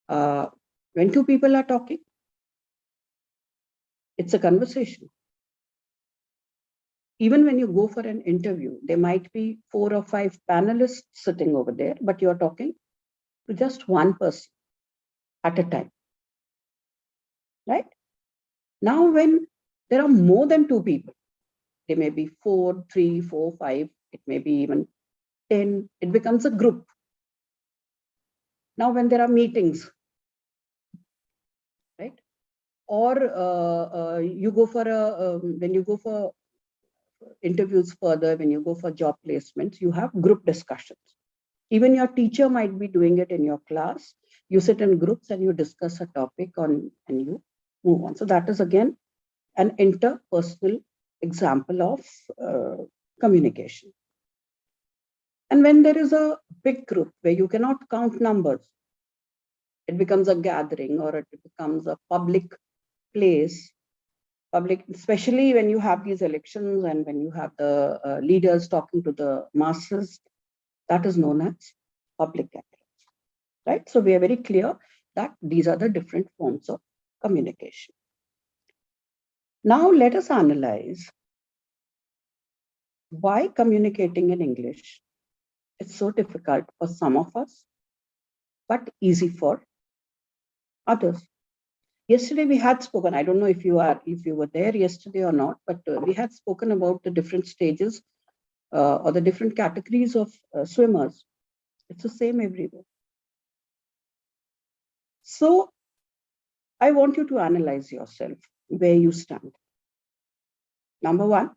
When two people are talking, it's a conversation. Even when you go for an interview, there might be 4 or 5 panelists sitting over there, but you're talking to just one person at a time, right? Now, when there are more than 2 people, there may be 4, 3, 4, 5, it may be even 10, it becomes a group. Now, when there are meetings, right? Or you go for when you go for interviews further, when you go for job placements, you have group discussions. Even your teacher might be doing it in your class. You sit in groups and you discuss a topic and you move on. So that is again an interpersonal example of communication. And when there is a big group where you cannot count numbers, it becomes a gathering or it becomes a public place, especially when you have these elections and when you have the leaders talking to the masses, that is known as public gatherings, right? So we are very clear that these are the different forms of communication. Now let us analyze why communicating in English is so difficult for some of us, but easy for others. Yesterday we had spoken, I don't know if you were there yesterday or not, but we had spoken about the different stages or the different categories of swimmers. It's the same everywhere. So I want you to analyze yourself where you stand. Number one,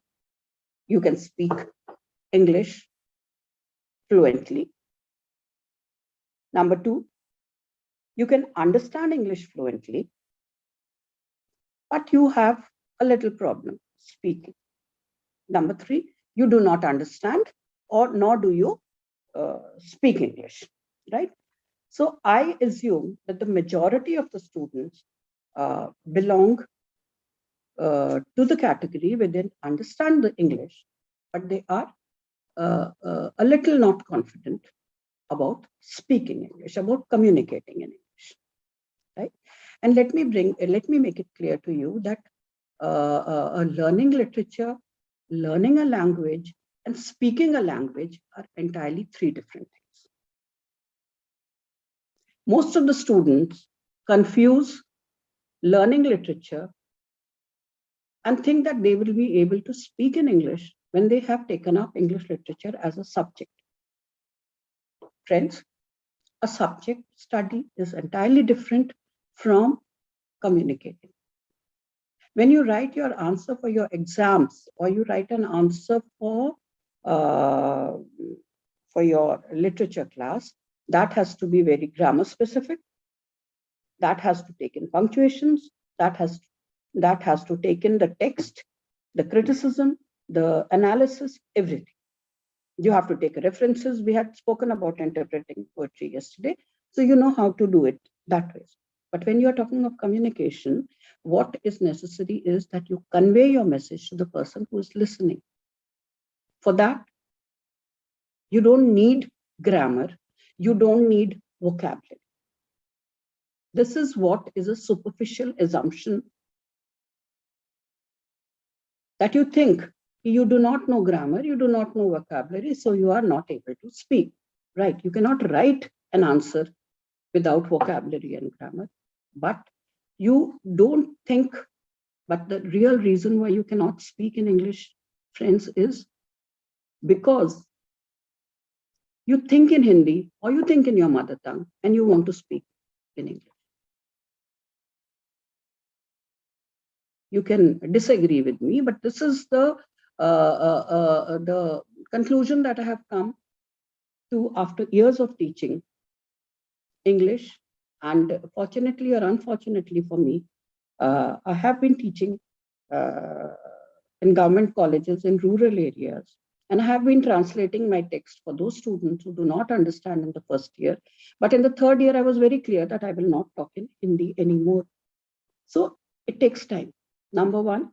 you can speak English fluently. Number two, you can understand English fluently, but you have a little problem speaking. Number three, you do not understand or nor do you speak English, right? So I assume that the majority of the students belong to the category where they understand the English, but they are a little not confident about speaking English, about communicating in English, right? And let me make it clear to you that learning literature, learning a language, and speaking a language are entirely 3 different things. Most of the students confuse learning literature and think that they will be able to speak in English when they have taken up English literature as a subject. Friends, a subject study is entirely different from communicating. When you write your answer for your exams or you write an answer for your literature class, that has to be very grammar specific. That has to take in punctuations. That has to take in the text, the criticism, the analysis, everything. You have to take references. We had spoken about interpreting poetry yesterday. So you know how to do it that way. But when you're talking of communication, what is necessary is that you convey your message to the person who is listening. For that, you don't need grammar. You don't need vocabulary. This is what is a superficial assumption that you think you do not know grammar, you do not know vocabulary, so you are not able to speak, right? You cannot write an answer without vocabulary and grammar, but you don't think, but the real reason why you cannot speak in English, friends, is because you think in Hindi or you think in your mother tongue and you want to speak in English. You can disagree with me, but this is the conclusion that I have come to after years of teaching English. And fortunately or unfortunately for me, I have been teaching in government colleges in rural areas. And I have been translating my text for those students who do not understand in the first year. But in the third year, I was very clear that I will not talk in Hindi anymore. So it takes time. Number one.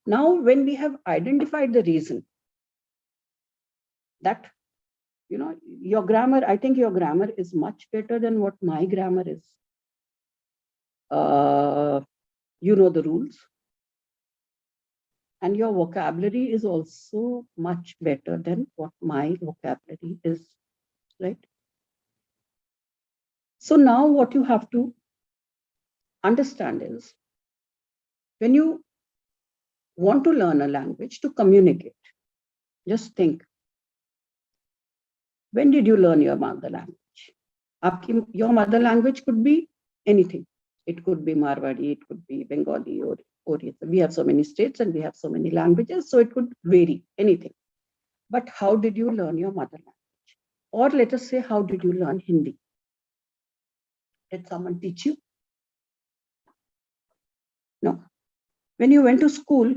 Now, when we have identified the reason that, your grammar, I think your grammar is much better than what my grammar is. You know the rules. And your vocabulary is also much better than what my vocabulary is, right? So now what you have to understand is, when you want to learn a language to communicate, just think, when did you learn your mother language? Your mother language could be anything. It could be Marwadi, it could be Bengali, or we have so many states and we have so many languages, so it could vary, anything. But how did you learn your mother language? Or let us say, how did you learn Hindi? Did someone teach you? No. When you went to school,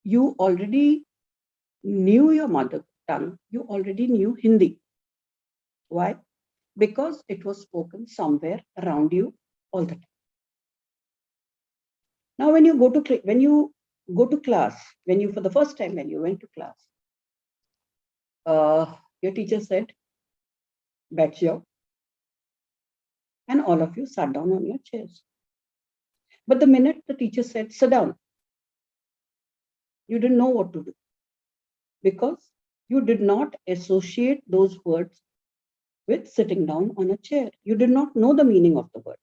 you already knew your mother tongue. You already knew Hindi. Why? Because it was spoken somewhere around you all the time. Now, when you go to class, for the first time when you went to class, your teacher said, "Baith jao," and all of you sat down on your chairs. But the minute the teacher said, "Sit down," you didn't know what to do, because you did not associate those words with sitting down on a chair. You did not know the meaning of the word.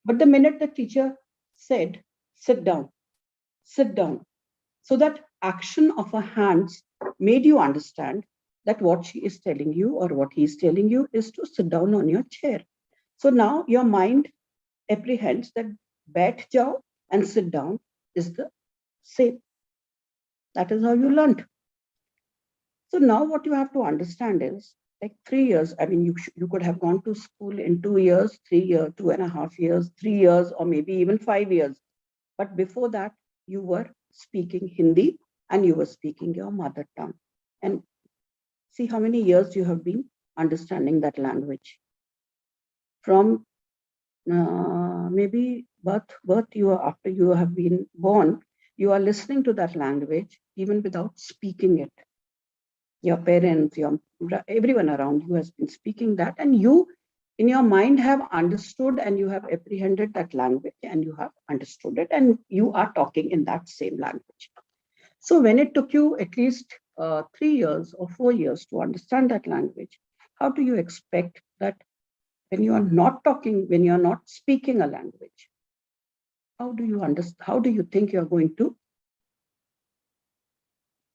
But the minute the teacher said, "Sit down," sit down. So that action of her hands made you understand that what she is telling you, or what he is telling you, is to sit down on your chair. So now your mind apprehends that baith jao and sit down is the same. That is how you learned. So now what you have to understand is, like 3 years, I mean, you could have gone to school in 2 years, 3 years, 2.5 years, 3 years, or maybe even 5 years. But before that, you were speaking Hindi and you were speaking your mother tongue. And see how many years you have been understanding that language. From maybe birth, after you have been born, you are listening to that language even without speaking it. Your parents, everyone around you has been speaking that, and you in your mind have understood, and you have apprehended that language, and you have understood it, and you are talking in that same language. So when it took you at least 3 years or 4 years to understand that language, how do you expect that when you are not talking, when you are not speaking a language, how do you understand, how do you think you are going to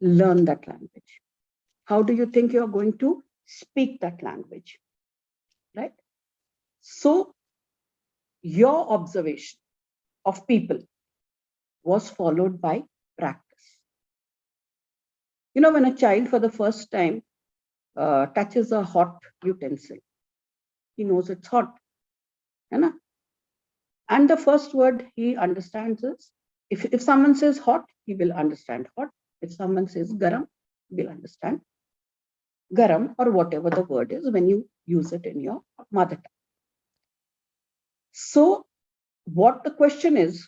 learn that language? How do you think you are going to speak that language? Right? So your observation of people was followed by practice. You know, when a child for the first time touches a hot utensil, he knows it's hot. Right? And the first word he understands is, if someone says hot, he will understand hot. If someone says garam, he will understand garam, or whatever the word is when you use it in your mother tongue. So what the question is,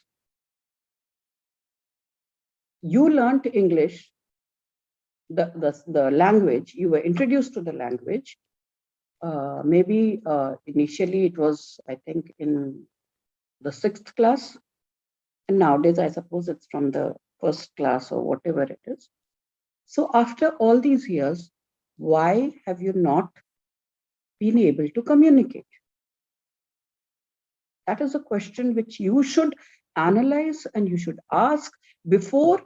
you learned English, the language, you were introduced to the language. Maybe initially it was, I think, in the 6th class. And nowadays, I suppose it's from the 1st class or whatever it is. So after all these years, why have you not been able to communicate? That is a question which you should analyze and you should ask before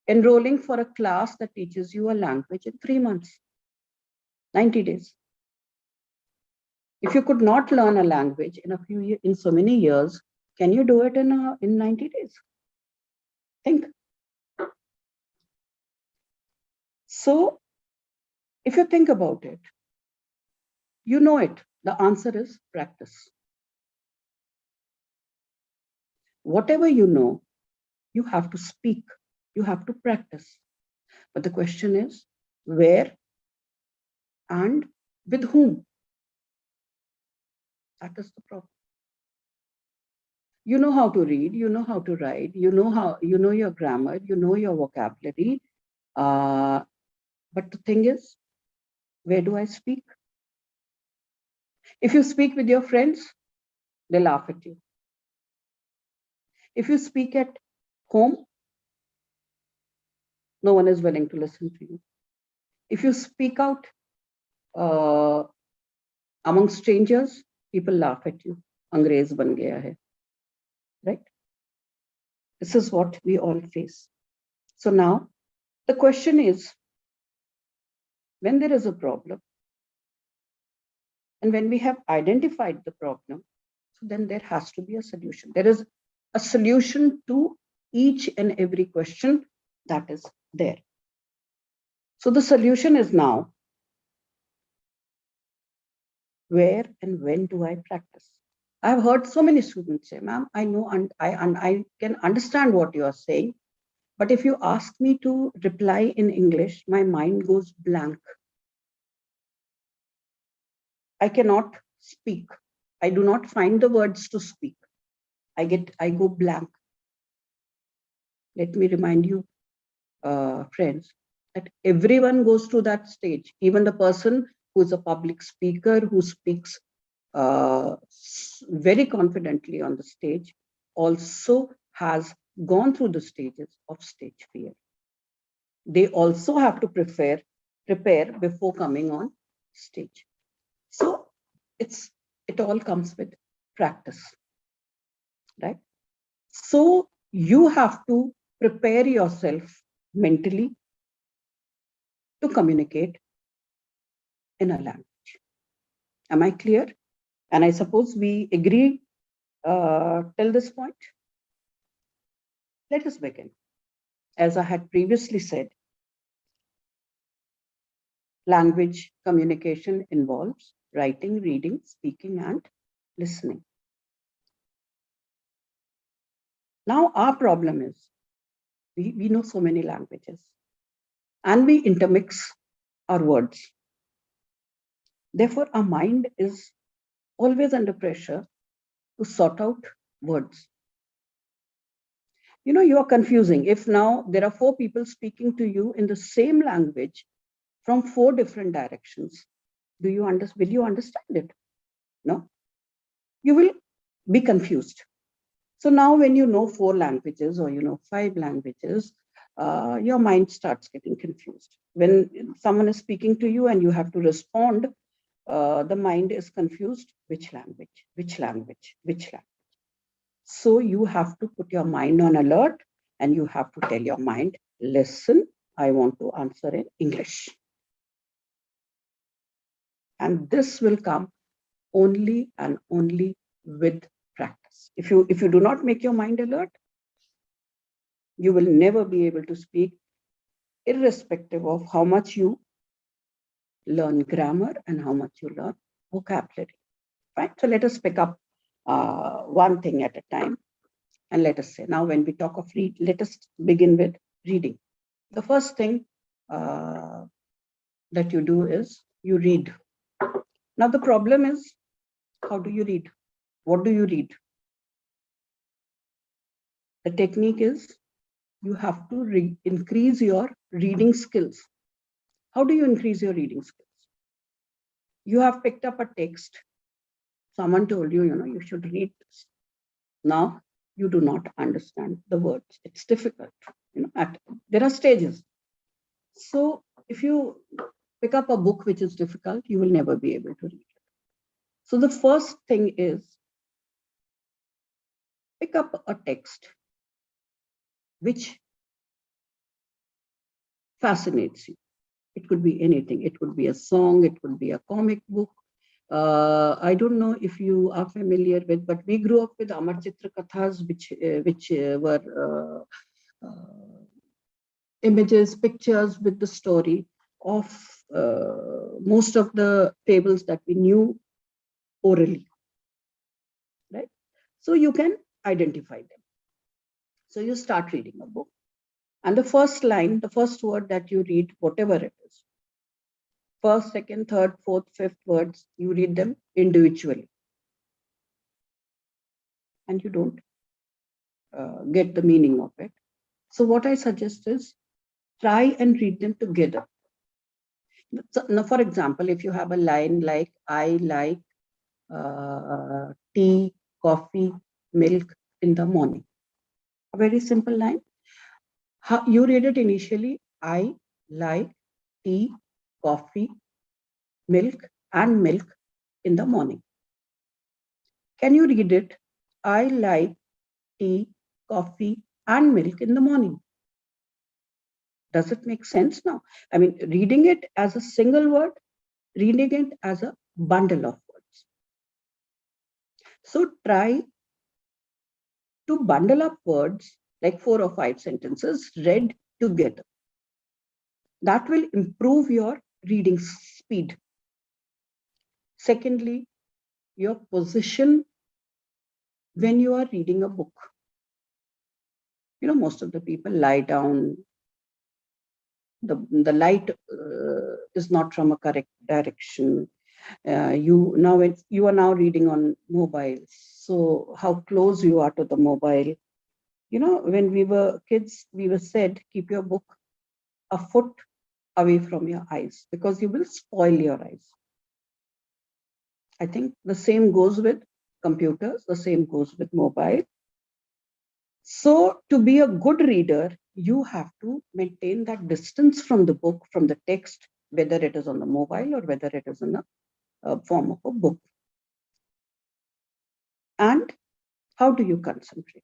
enrolling for a class that teaches you a language in 3 months, 90 days. If you could not learn a language in so many years, can you do it in 90 days? Think. So if you think about it, you know it. The answer is practice. Whatever you know, you have to speak, you have to practice. But the question is, where and with whom? That is the problem. You know how to read, you know how to write, you know your grammar, you know your vocabulary. But the thing is, where do I speak? If you speak with your friends, they laugh at you. If you speak at home, no one is willing to listen to you. If you speak out among strangers, people laugh at you. Angrez ban gaya hai. Right? This is what we all face. So now the question is, when there is a problem, and when we have identified the problem, so then there has to be a solution. There is a solution to each and every question that is there. So the solution is now, where and when do I practice? I've heard so many students say, ma'am, I know and I can understand what you are saying, but if you ask me to reply in English, my mind goes blank. I cannot speak. I do not find the words to speak. I go blank. Let me remind you, friends, that everyone goes through that stage. Even the person who is a public speaker, who speaks very confidently on the stage, also has gone through the stages of stage fear. They also have to prepare before coming on stage. So it all comes with practice, right? So you have to prepare yourself mentally to communicate in a language. Am I clear? And I suppose we agree till this point. Let us begin. As I had previously said, language communication involves writing, reading, speaking, and listening. Now, our problem is we know so many languages and we intermix our words. Therefore, our mind is always under pressure to sort out words. You know, you are confusing. If now there are 4 people speaking to you in the same language from 4 different directions, will you understand it? No, you will be confused. So now when you know 4 languages or you know 5 languages, your mind starts getting confused. When someone is speaking to you and you have to respond, the mind is confused. Which language? Which language? Which language? So you have to put your mind on alert and you have to tell your mind, listen, I want to answer in English. And this will come only and only with practice. If you do not make your mind alert, you will never be able to speak, irrespective of how much you learn grammar and how much you learn vocabulary. Right? So let us pick up one thing at a time. And let us say, now when we talk of read, let us begin with reading. The first thing that you do is you read. Now the problem is, how do you read? What do you read? The technique is you have to increase your reading skills. How do you increase your reading skills? You have picked up a text. Someone told you, you should read this. Now you do not understand the words. It's difficult. There are stages. So if you pick up a book which is difficult, you will never be able to read it. So the first thing is pick up a text which fascinates you. It could be anything. It could be a song. It could be a comic book. I don't know if you are familiar with, but we grew up with Amar Chitra Kathas, which were images, pictures with the story of most of the fables that we knew orally, right? So you can identify them. So you start reading a book, and the first line, the first word that you read, whatever it is, first, second, third, fourth, fifth words, you read them individually, and you don't get the meaning of it. So what I suggest is try and read them together. So now, for example, if you have a line like, I like tea, coffee, milk in the morning. A very simple line. You read it initially. I like tea, coffee, milk, and milk in the morning. Can you read it? I like tea, coffee, and milk in the morning. Does it make sense now? I mean, reading it as a single word, reading it as a bundle of words. So try to bundle up words like 4 or 5 sentences read together. That will improve your reading speed. Secondly, your position when you are reading a book. Most of the people lie down. The light is not from a correct direction. You are now reading on mobile. So how close you are to the mobile. When we were kids, we were said, keep your book a foot away from your eyes because you will spoil your eyes. I think the same goes with computers, the same goes with mobile. So to be a good reader, you have to maintain that distance from the book, from the text, whether it is on the mobile or whether it is in a form of a book. And how do you concentrate?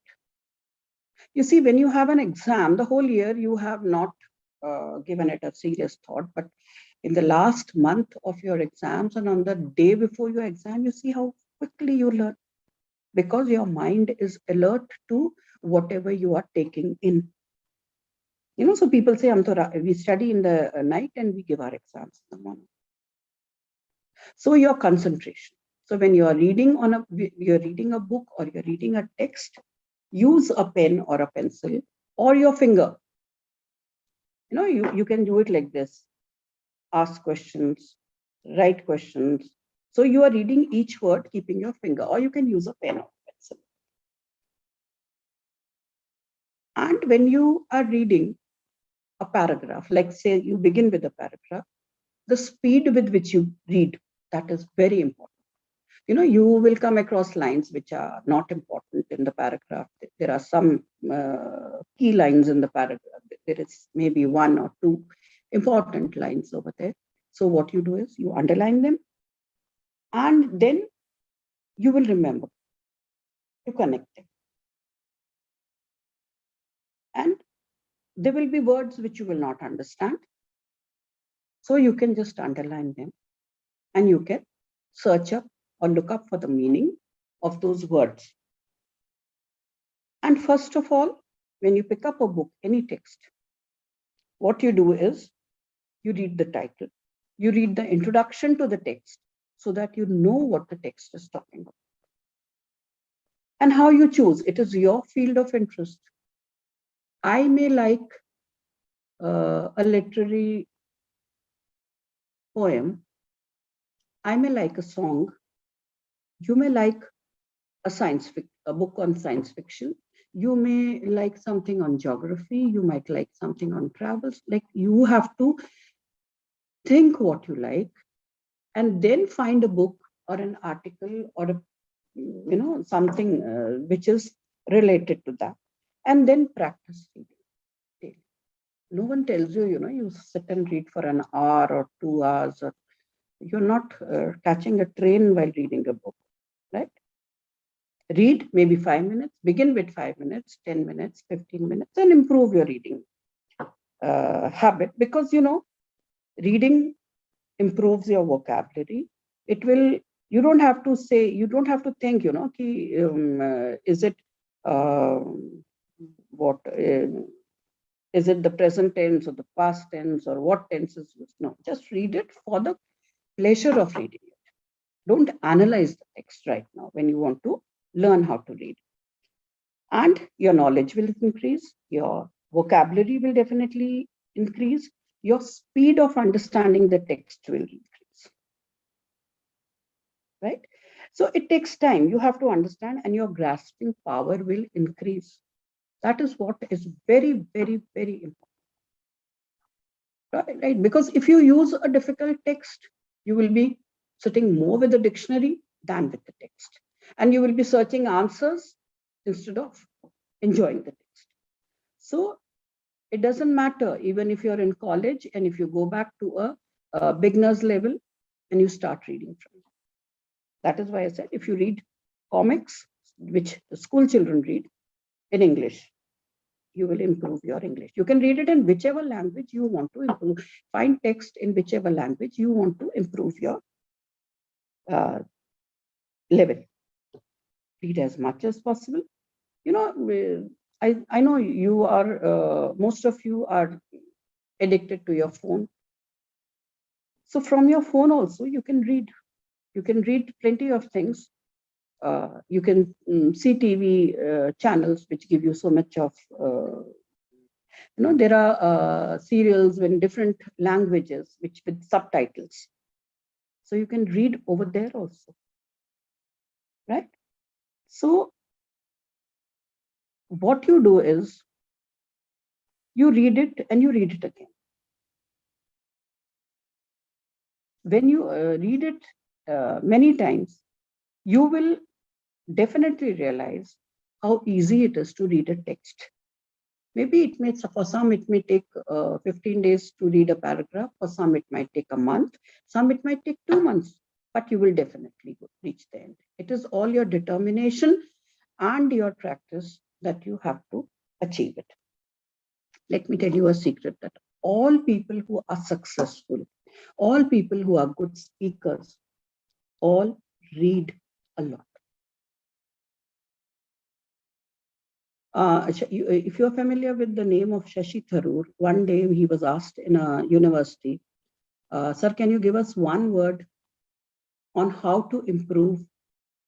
You see, when you have an exam, the whole year you have not given it a serious thought, but in the last month of your exams and on the day before your exam, you see how quickly you learn because your mind is alert to whatever you are taking in. So people say, we study in the night and we give our exams in the morning. So your concentration. So when you're reading a book or you're reading a text, use a pen or a pencil or your finger. You can do it like this. Ask questions, write questions. So you are reading each word, keeping your finger, or you can use a pen or pencil. And when you are reading a paragraph, like say you begin with a paragraph, the speed with which you read, that is very important. You will come across lines which are not important in the paragraph. There are some key lines in the paragraph. There is maybe 1 or 2 important lines over there. So what you do is you underline them and then you will remember to connect them. And there will be words which you will not understand. So you can just underline them and you can search up or look up for the meaning of those words. And first of all, when you pick up a book, any text, what you do is you read the title, you read the introduction to the text so that you know what the text is talking about. And how you choose, it is your field of interest. I may like a literary poem. I may like a song. You may like a book on science fiction. You may like something on geography. You might like something on travels. Like you have to think what you like and then find a book or an article or something which is related to that, and then practice reading. No one tells you, you sit and read for an hour or 2 hours, or you're not catching a train while reading a book, right? Read maybe 5 minutes, begin with 5 minutes, 10 minutes, 15 minutes, and improve your reading habit, because reading improves your vocabulary. You don't have to think, is it what is it the present tense or the past tense or what tense is used? No, just read it for the pleasure of reading it. Don't analyze the text right now when you want to learn how to read. And your knowledge will increase, your vocabulary will definitely increase, your speed of understanding the text will increase. Right? So it takes time. You have to understand, and your grasping power will increase. That is what is very, very, very important. Right? Because if you use a difficult text, you will be sitting more with the dictionary than with the text. And you will be searching answers instead of enjoying the text. So it doesn't matter, even if you're in college and if you go back to a beginner's level and you start reading from it. That is why I said, if you read comics, which the school children read in English, you will improve your English. You can read it in whichever language you want to improve. Find text in whichever language you want to improve your level. Read as much as possible. You know, I know you are, most of you are addicted to your phone. So from your phone also, you can read. You can read plenty of things. You can see TV channels which give you so much of, there are serials in different languages which with subtitles. So you can read over there also, right? So what you do is you read it and you read it again. When you read it many times, you will definitely realize how easy it is to read a text. Maybe it may, for some, it may take 15 days to read a paragraph. For some, it might take a month. Some, it might take 2 months, but you will definitely reach the end. It is all your determination and your practice that you have to achieve it. Let me tell you a secret that all people who are successful, all people who are good speakers, all read a lot. If you're familiar with the name of Shashi Tharoor, one day he was asked in a university, sir, can you give us one word on how to improve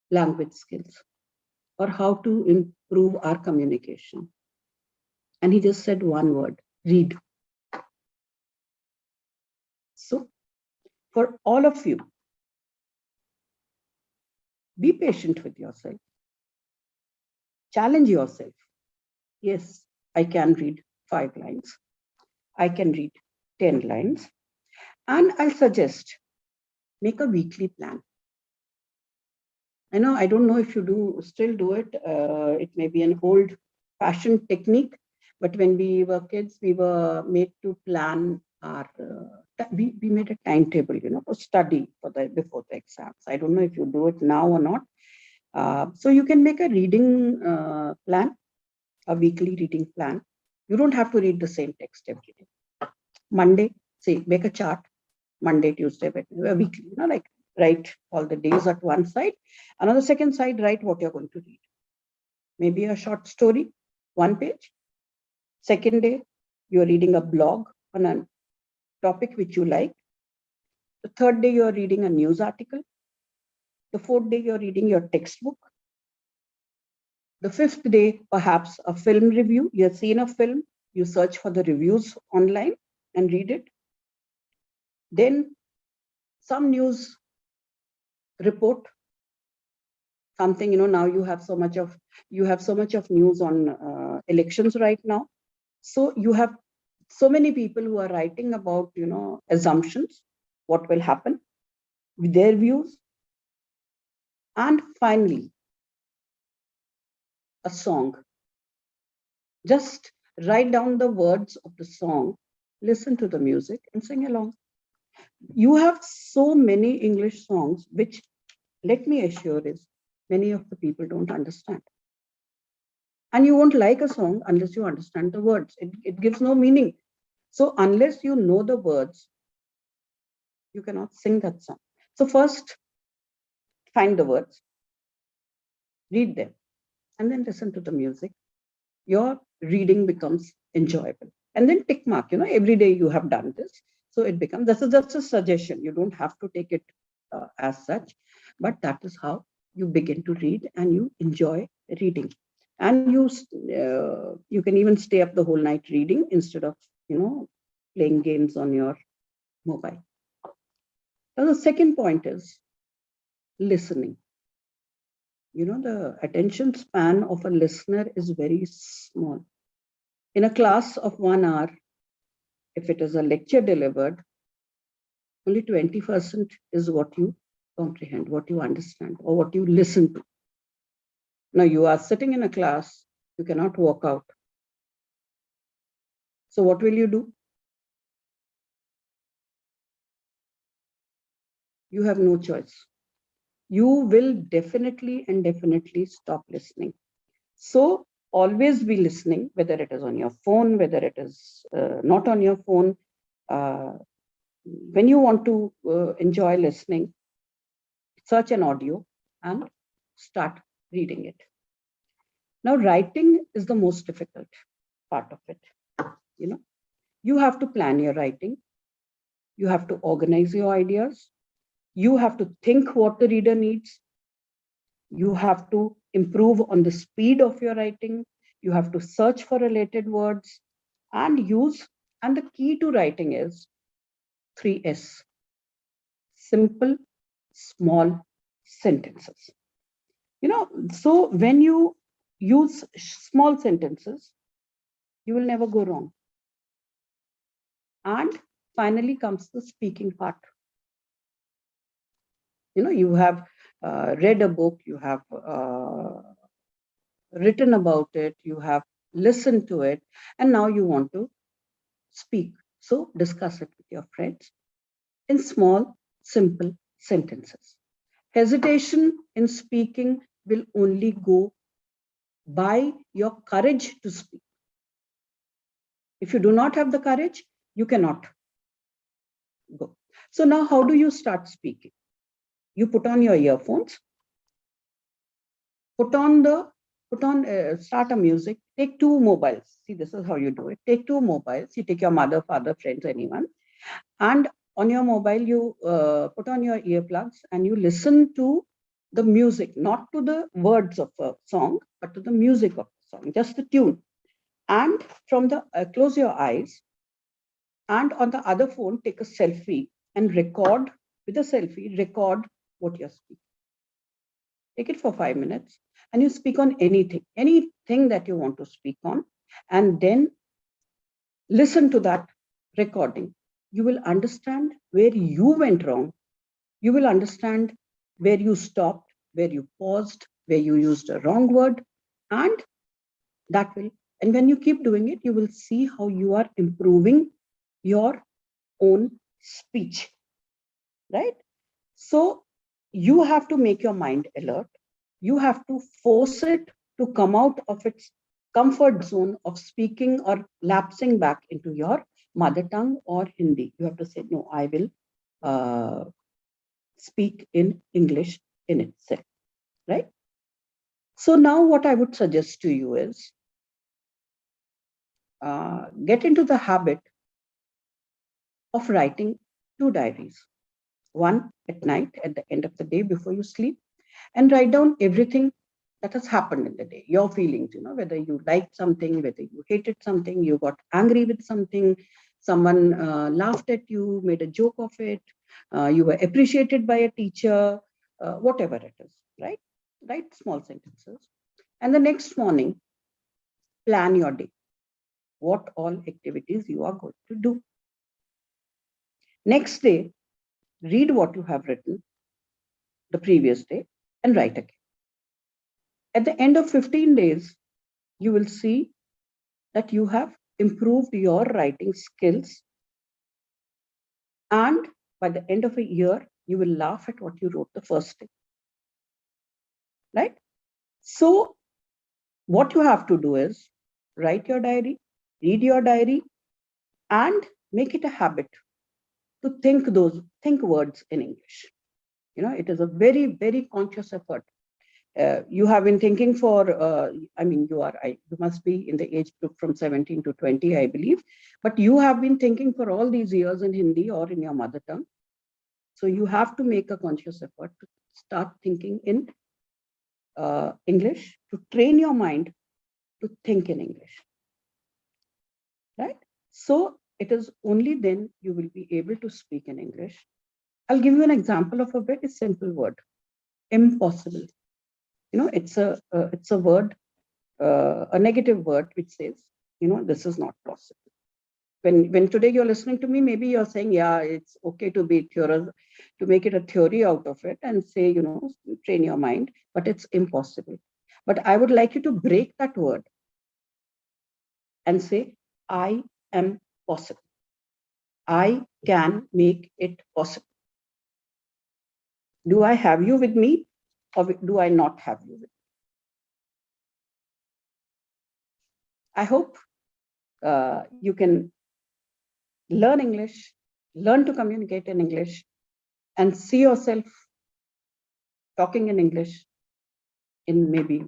language skills or how to improve our communication? And he just said one word, read. So for all of you, be patient with yourself. Challenge yourself. Yes, I can read 5 lines. I can read 10 lines. And I'll suggest, make a weekly plan. I know, I don't know if you still do it. It may be an old fashioned technique, but when we were kids, we were made to plan our, we made a timetable, to study before the exams. I don't know if you do it now or not. So you can make a reading plan, a weekly reading plan. You don't have to read the same text every day. Monday, say, make a chart. Monday, Tuesday, Wednesday, weekly, like write all the days at one side. Another second side, write what you're going to read. Maybe a short story, 1 page. Second day, you're reading a blog on a topic which you like. The third day, you're reading a news article. The fourth day, you're reading your textbook. The fifth day, perhaps a film review. You have seen a film, you search for the reviews online and read it. Then some news report, something, now you have so much of news on elections right now. So you have so many people who are writing about, assumptions, what will happen, with their views. And finally, a song. Just write down the words of the song, listen to the music and sing along. You have so many English songs, which, let me assure is, many of the people don't understand. And you won't like a song unless you understand the words. It gives no meaning. So unless you know the words, you cannot sing that song. So first, find the words, read them, and then listen to the music. Your reading becomes enjoyable. And then tick mark, every day you have done this. So it becomes, this is just a suggestion. You don't have to take it as such, but that is how you begin to read and you enjoy reading. And you can even stay up the whole night reading instead of, playing games on your mobile. Now, the second point is listening. The attention span of a listener is very small. In a class of 1 hour, if it is a lecture delivered, only 20% is what you comprehend, what you understand, or what you listen to. Now, you are sitting in a class, you cannot walk out. So what will you do? You have no choice. You will definitely and definitely stop listening. So always be listening, whether it is on your phone, whether it is not on your phone. When you want to enjoy listening, search an audio and start reading it. Now, writing is the most difficult part of it. You have to plan your writing. You have to organize your ideas. You have to think what the reader needs. You have to improve on the speed of your writing. You have to search for related words and the key to writing is 3S: simple, small sentences. So when you use small sentences, you will never go wrong. And finally comes the speaking part. You have read a book, you have written about it, you have listened to it, and now you want to speak. So discuss it with your friends in small, simple sentences. Hesitation in speaking will only go by your courage to speak. If you do not have the courage, you cannot go. So now how do you start speaking? You put on your earphones, start a music, take 2 mobiles. See, this is how you do it. Take 2 mobiles. You take your mother, father, friends, anyone. And on your mobile, you put on your earplugs and you listen to the music, not to the words of a song, but to the music of the song, just the tune. And from the close your eyes, and on the other phone, take a selfie and record with a selfie, record what you're speaking. Take it for 5 minutes and you speak on anything that you want to speak on, and then listen to that recording. You will understand where you went wrong. You will understand where you stopped, where you paused, where you used a wrong word, and and when you keep doing it, you will see how you are improving your own speech, right? So you have to make your mind alert. You have to force it to come out of its comfort zone of speaking or lapsing back into your mother tongue or Hindi. You have to say, no, I will speak in English in itself, right? So now what I would suggest to you is get into the habit of writing 2 diaries. One at night, at the end of the day before you sleep, and write down everything that has happened in the day, your feelings, whether you liked something, whether you hated something, you got angry with something, someone laughed at you, made a joke of it, you were appreciated by a teacher, whatever it is, right? Write small sentences. And the next morning, plan your day, what all activities you are going to do. Next day, read what you have written the previous day and write again. At the end of 15 days, you will see that you have improved your writing skills. And by the end of a year, you will laugh at what you wrote the first day, right? So what you have to do is write your diary, read your diary, and make it a habit to think words in English. It is a very, very conscious effort. You have been thinking for, you must be in the age group from 17 to 20, I believe, but you have been thinking for all these years in Hindi or in your mother tongue. So you have to make a conscious effort to start thinking in English, to train your mind to think in English, right? So it is only then you will be able to speak in English. I'll give you an example of a very simple word: impossible. It's a word, a negative word, which says, this is not possible. When today you're listening to me, maybe you're saying, yeah, it's okay to make it a theory out of it and say, train your mind, but it's impossible. But I would like you to break that word and say, I am possible. I can make it possible. Do I have you with me, or do I not have you with me? I hope you can learn English, learn to communicate in English, and see yourself talking in English in maybe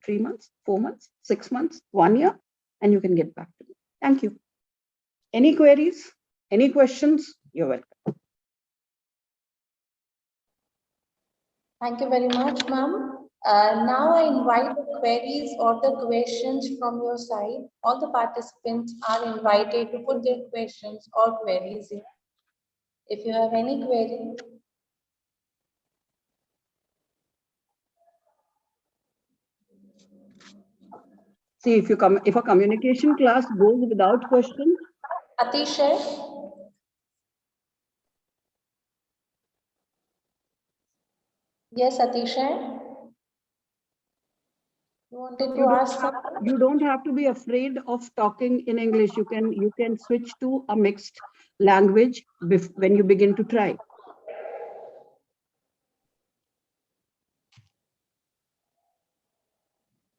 3 months, 4 months, 6 months, 1 year, and you can get back to me. Thank you. Any queries? Any questions? You're welcome. Thank you very much, ma'am. Now I invite the queries or the questions from your side. All the participants are invited to put their questions or queries in. If you have any query, See, if a communication class goes without questions, Atishay. Yes, Atishay. You wanted to ask something? You don't have to be afraid of talking in English. You can switch to a mixed language when you begin to try.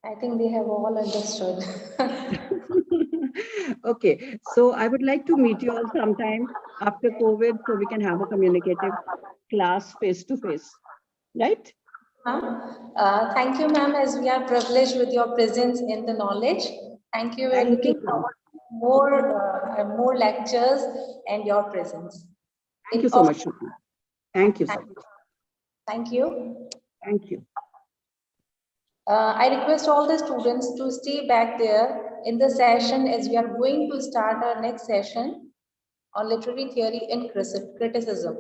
I think they have all understood. Okay, so I would like to meet you all sometime after COVID so we can have a communicative class face to face, right? Thank you, ma'am, as we are privileged with your presence in the knowledge. Thank you. We're looking forward to more lectures and your presence. Thank you so much, Shri. Thank you so much. Thank you. Thank you. I request all the students to stay back there in the session as we are going to start our next session on literary theory and criticism.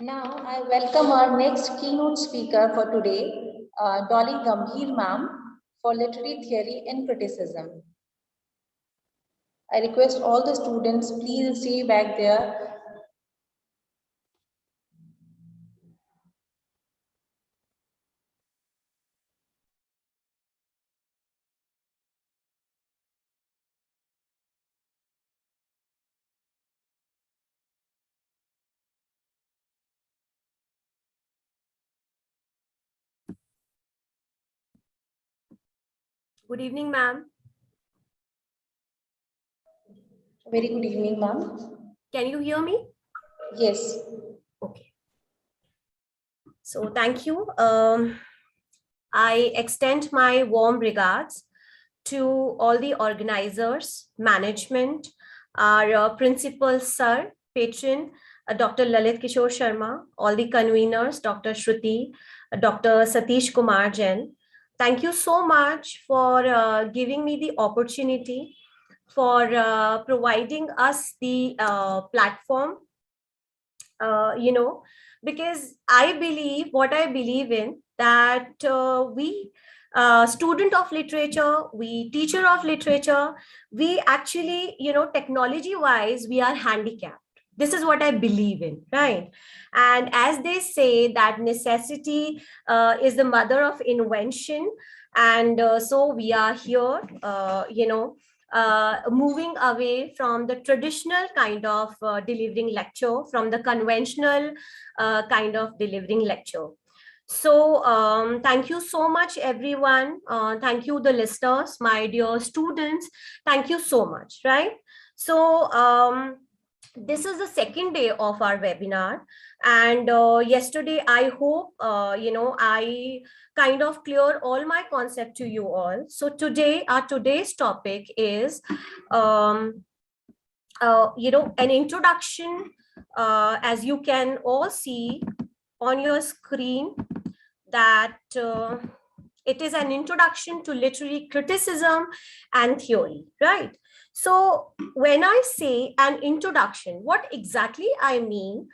Now, I welcome our next keynote speaker for today, Dolly Gambhir ma'am, for literary theory and criticism. I request all the students, please stay back there. Good evening, ma'am. Very good evening, ma'am. Can you hear me? Yes. Okay. So thank you. I extend my warm regards to all the organizers, management, our principal sir, patron, Dr. Lalit Kishore Sharma, all the conveners, Dr. Shruti, Dr. Satish Kumar Jain. Thank you so much for giving me the opportunity, for providing us the platform, because I believe what I believe in, that we student of literature, we teacher of literature, we actually, technology wise, we are handicapped. This is what I believe in, right? And as they say that necessity is the mother of invention, and so we are here, moving away from the traditional kind of delivering lecture, from the conventional kind of delivering lecture. So thank you so much, everyone. Thank you, the listeners, my dear students. Thank you so much, right? So this is the second day of our webinar, and yesterday I hope I kind of clear all my concept to you all. So today, our today's topic is an introduction, as you can all see on your screen that it is an introduction to literary criticism and theory, right? So when I say an introduction, what exactly I mean,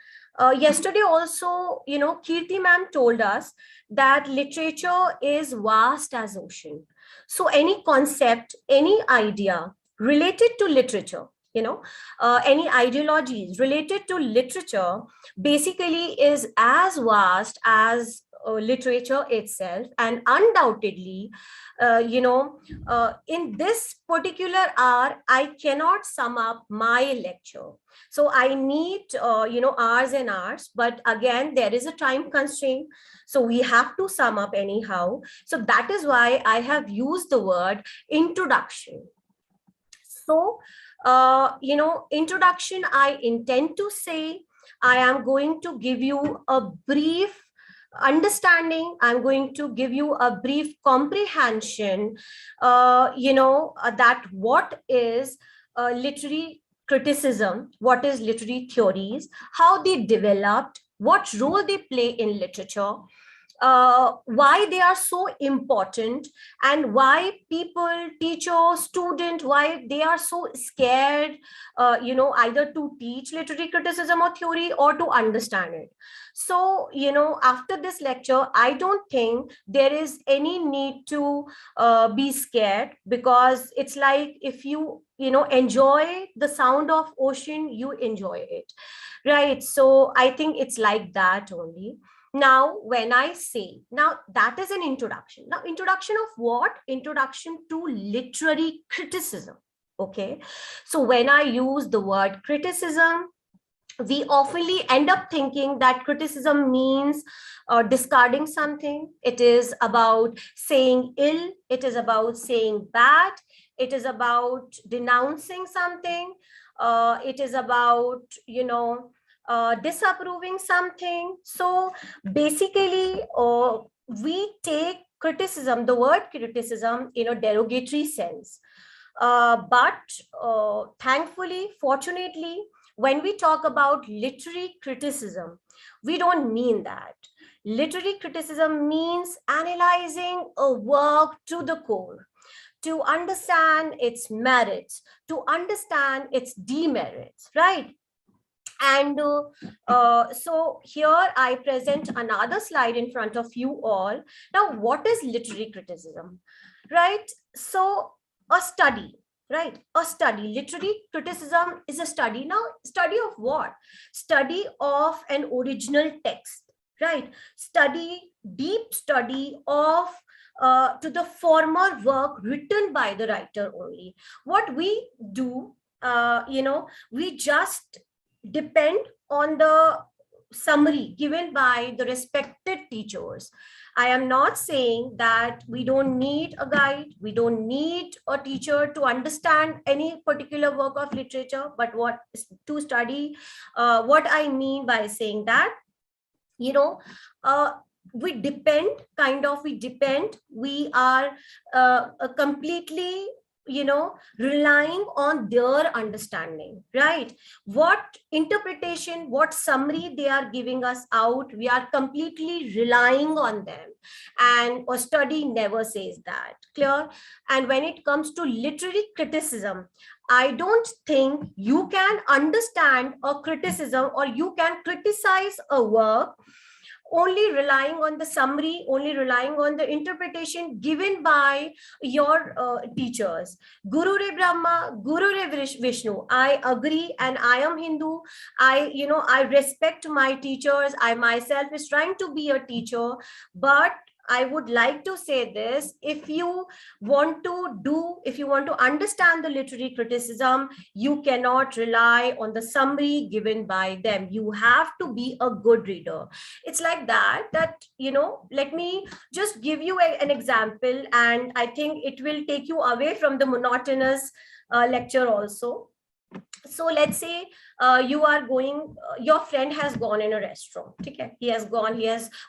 yesterday also, Kirti ma'am told us that literature is vast as ocean. So any concept, any idea related to literature, any ideologies related to literature basically is as vast as literature itself. And undoubtedly, in this particular hour, I cannot sum up my lecture. So I need, hours and hours, but again, there is a time constraint. So we have to sum up anyhow. So that is why I have used the word introduction. So, introduction, I intend to say, I am going to give you a brief understanding. I'm going to give you a brief comprehension, that what is literary criticism, what is literary theories, how they developed, what role they play in literature, why they are so important, and why people, teachers, student, why they are so scared, either to teach literary criticism or theory or to understand it. So, after this lecture, I don't think there is any need to be scared, because it's like if you enjoy the sound of ocean, you enjoy it, right? So I think it's like that only. Now, when I say, now that is an introduction. Now, introduction of what? Introduction to literary criticism. Okay. So when I use the word criticism, we oftenly end up thinking that criticism means discarding something. It is about saying ill. It is about saying bad. It is about denouncing something. It is about, disapproving something. So basically, we take criticism, the word criticism, in a derogatory sense. But thankfully, fortunately, when we talk about literary criticism, we don't mean that. Literary criticism means analyzing a work to the core, to understand its merits, to understand its demerits, right? And so here I present another slide in front of you all. Now, what is literary criticism, right? So a study, right? A study. Literary criticism is a study. Now, study of what? Study of an original text, right? Study, deep study of to the former work written by the writer only. What we do, we just depend on the summary given by the respected teachers. I am not saying that we don't need a guide, we don't need a teacher to understand any particular work of literature, but what to study, what I mean by saying that, we depend, we are completely, relying on their understanding, right? What interpretation, what summary they are giving us out, we are completely relying on them. And a study never says that. Clear? And when it comes to literary criticism, I don't think you can understand a criticism, or you can criticize a work only relying on the summary, only relying on the interpretation given by your teachers. Guru Re Brahma, Guru Re Vishnu. I agree, and I am Hindu. I respect my teachers. I myself is trying to be a teacher, but I would like to say this: if you want to understand the literary criticism, you cannot rely on the summary given by them. You have to be a good reader. It's like that, let me just give you an example, and I think it will take you away from the monotonous lecture also. So let's say you are going, your friend has gone in a restaurant. Okay, he has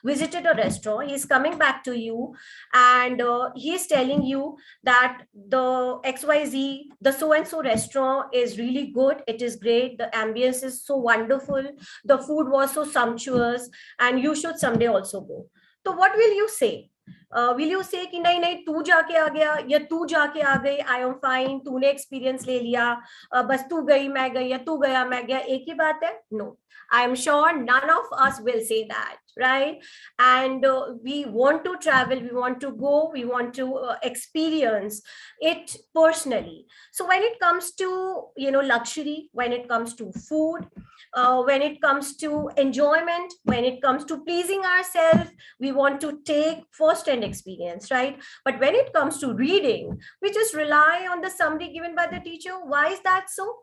visited a restaurant, he's coming back to you, and he's telling you that the XYZ, the so and so restaurant is really good, it is great, the ambience is so wonderful, the food was so sumptuous, and you should someday also go. So what will you say? Will you say कि नहीं नहीं तू जाके आ गया या तू जाके आ गई, आई एम फाइन, तूने एक्सपीरियंस ले लिया, बस तू गई मैं गई या तू गया मैं गया, एक ही बात है? No, I am sure none of us will say that, right? And we want to travel, we want to go, we want to experience it personally. So when it comes to, you know, luxury, when it comes to food, when it comes to enjoyment, when it comes to pleasing ourselves, we want to take first-hand experience, right? But when it comes to reading, we just rely on the summary given by the teacher. Why is that so?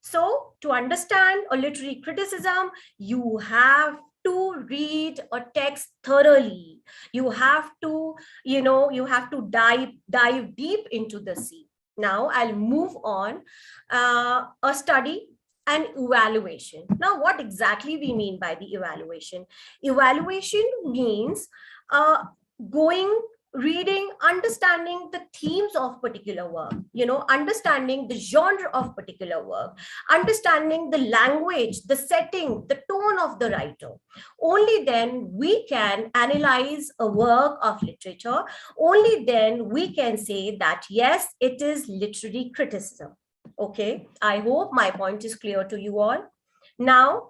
So to understand a literary criticism, you have to read a text thoroughly. You have to, you know, you have to dive deep into the sea. Now I'll move on. A study and evaluation. Now, what exactly we mean by the evaluation? Evaluation means reading, understanding the themes of particular work, you know, understanding the genre of particular work, understanding the language, the setting, the tone of the writer. Only then we can analyze a work of literature. Only then we can say that, yes, it is literary criticism. Okay, I hope my point is clear to you all. Now,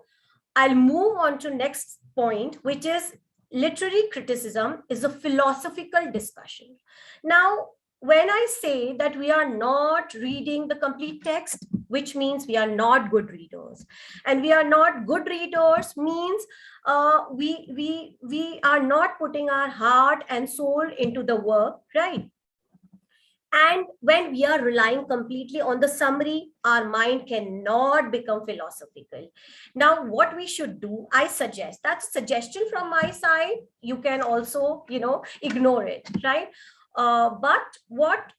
I'll move on to next point, which is literary criticism is a philosophical discussion. Now, when I say that we are not reading the complete text, which means we are not good readers, and we are not good readers means we are not putting our heart and soul into the work, right? And when we are relying completely on the summary, our mind cannot become philosophical. Now, what we should do, I suggest, that's a suggestion from my side. You can also, you know, ignore it, right? But what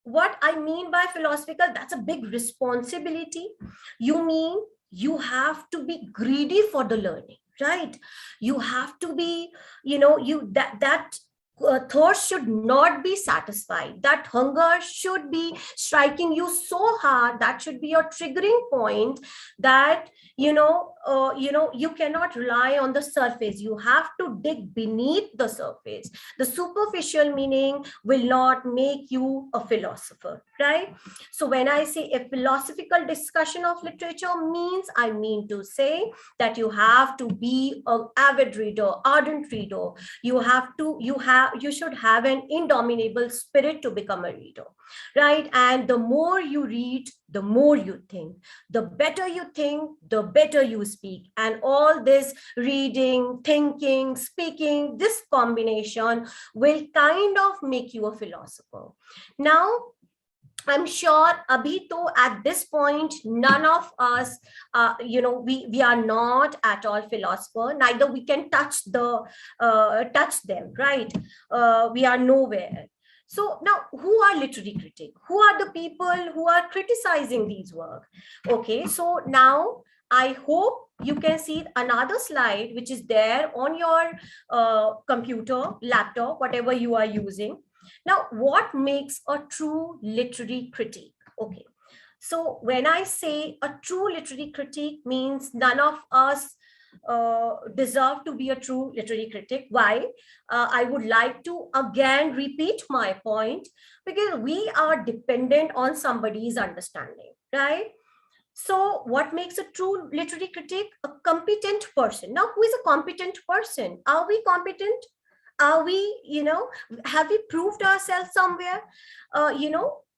I mean by philosophical, that's a big responsibility. You mean you have to be greedy for the learning, right? You have to be, you know, that thirst should not be satisfied. That hunger should be striking you so hard. That should be your triggering point, that you cannot rely on the surface. You have to dig beneath the surface. The superficial meaning will not make you a philosopher, right? So when I say a philosophical discussion of literature means, I mean to say that you have to be an avid reader, ardent reader. You should have an indomitable spirit to become a reader, right? And the more you read, the more you think. The better you think, the better you speak. And all this reading, thinking, speaking, this combination will kind of make you a philosopher. Now, I'm sure abhi to at this point, none of us, we are not at all philosopher. Neither we can touch them, right? We are nowhere. So now, who are literary critics? Who are the people who are criticizing these work? Okay, so now I hope you can see another slide which is there on your computer, laptop, whatever you are using. Now, what makes a true literary critique? Okay, so when I say a true literary critique means none of us deserve to be a true literary critic. Why? I would like to again repeat my point, because we are dependent on somebody's understanding, right? So what makes a true literary critic? A competent person. Now, who is a competent person? Are we competent? Are we, have we proved ourselves somewhere?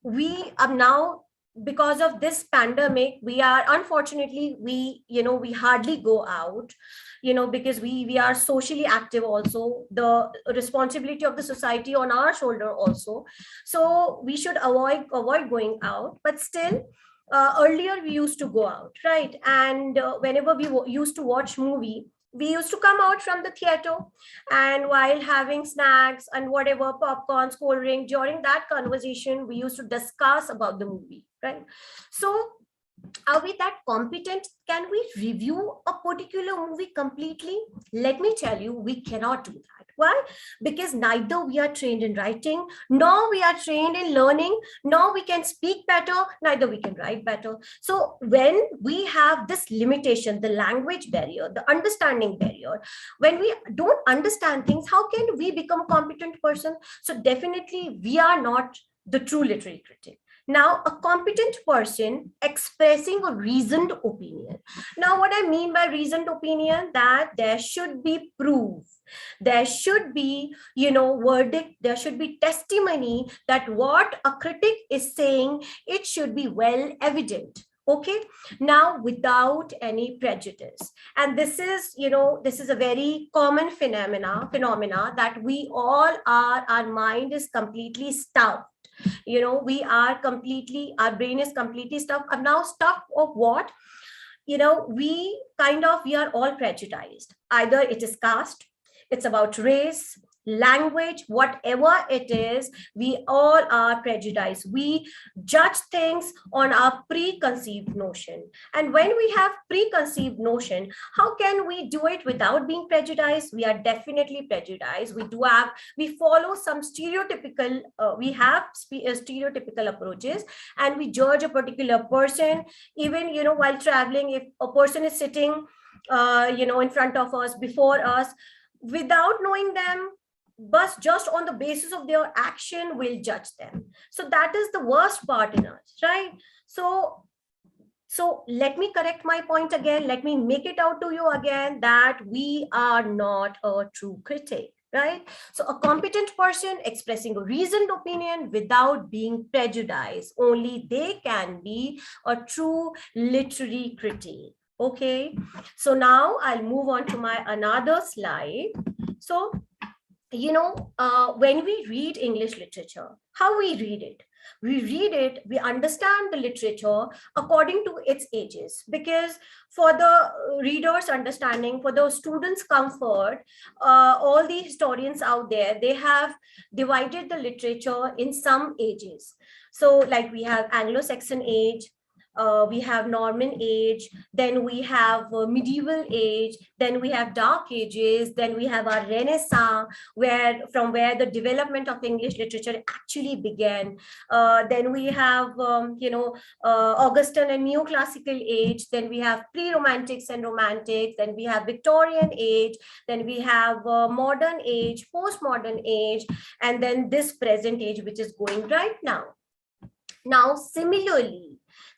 We are now, because of this pandemic, we are, unfortunately, we hardly go out, because we are socially active also, the responsibility of the society on our shoulder also. So we should avoid going out, but still, earlier we used to go out, right? And whenever we used to watch movie, we used to come out from the theater, and while having snacks and whatever, popcorn, cold drink, during that conversation, we used to discuss about the movie, right? So Are we that competent? Can we review a particular movie completely? Let me tell you, we cannot do that. Why? Because neither we are trained in writing, nor we are trained in learning, nor we can speak better, neither we can write better. So when we have this limitation, the language barrier, the understanding barrier, when we don't understand things, how can we become a competent person? So definitely we are not the true literary critic. Now, a competent person expressing a reasoned opinion. Now, what I mean by reasoned opinion, that there should be proof, there should be, verdict, there should be testimony that what a critic is saying, it should be well evident. Okay, now without any prejudice. And this is, this is a very common phenomena that we all are, our mind is completely stuffed. We are completely, our brain is completely stuffed. I'm now stuffed of what? We are all prejudiced. Either it is caste, it's about race, language, whatever it is, we all are prejudiced. We judge things on our preconceived notion. And when we have preconceived notion, how can we do it without being prejudiced? We are definitely prejudiced. We follow some stereotypical, stereotypical approaches, and we judge a particular person. Even, while traveling, if a person is sitting, in front of us, before us, without knowing them, but just on the basis of their action, we'll judge them. So that is the worst part in us, right? So let me correct my point again. Let me make it out to you again, that we are not a true critic, right? So a competent person expressing a reasoned opinion without being prejudiced, only they can be a true literary critic. Okay, so now I'll move on to my another slide. So, when we read English literature, how we read it? We understand the literature according to its ages, because for the reader's understanding, for the students' comfort, all the historians out there, they have divided the literature in some ages. So like we have Anglo-Saxon age, we have Norman age, then we have medieval age, then we have dark ages, then we have our Renaissance, from where the development of English literature actually began. Then we have, Augustan and neoclassical age, then we have pre-romantics and romantics, then we have Victorian age, then we have modern age, postmodern age, and then this present age, which is going right now. Now, similarly,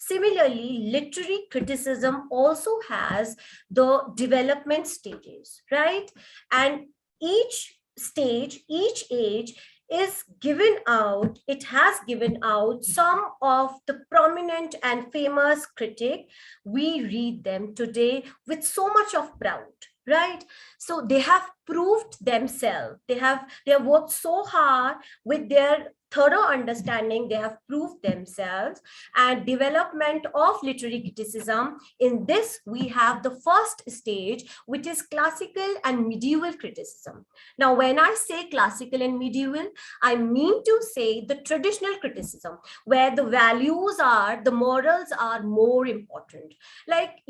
literary criticism also has the development stages, right? And each stage, each age is given out, it has given out some of the prominent and famous critic. We read them today with so much of pride, right? So they have proved themselves. They have worked so hard with their thorough understanding. They have proved themselves. And development of literary criticism, in this we have the first stage, which is classical and medieval criticism. Now when I say classical and medieval, I mean to say the traditional criticism, where the values are, the morals are more important. Like,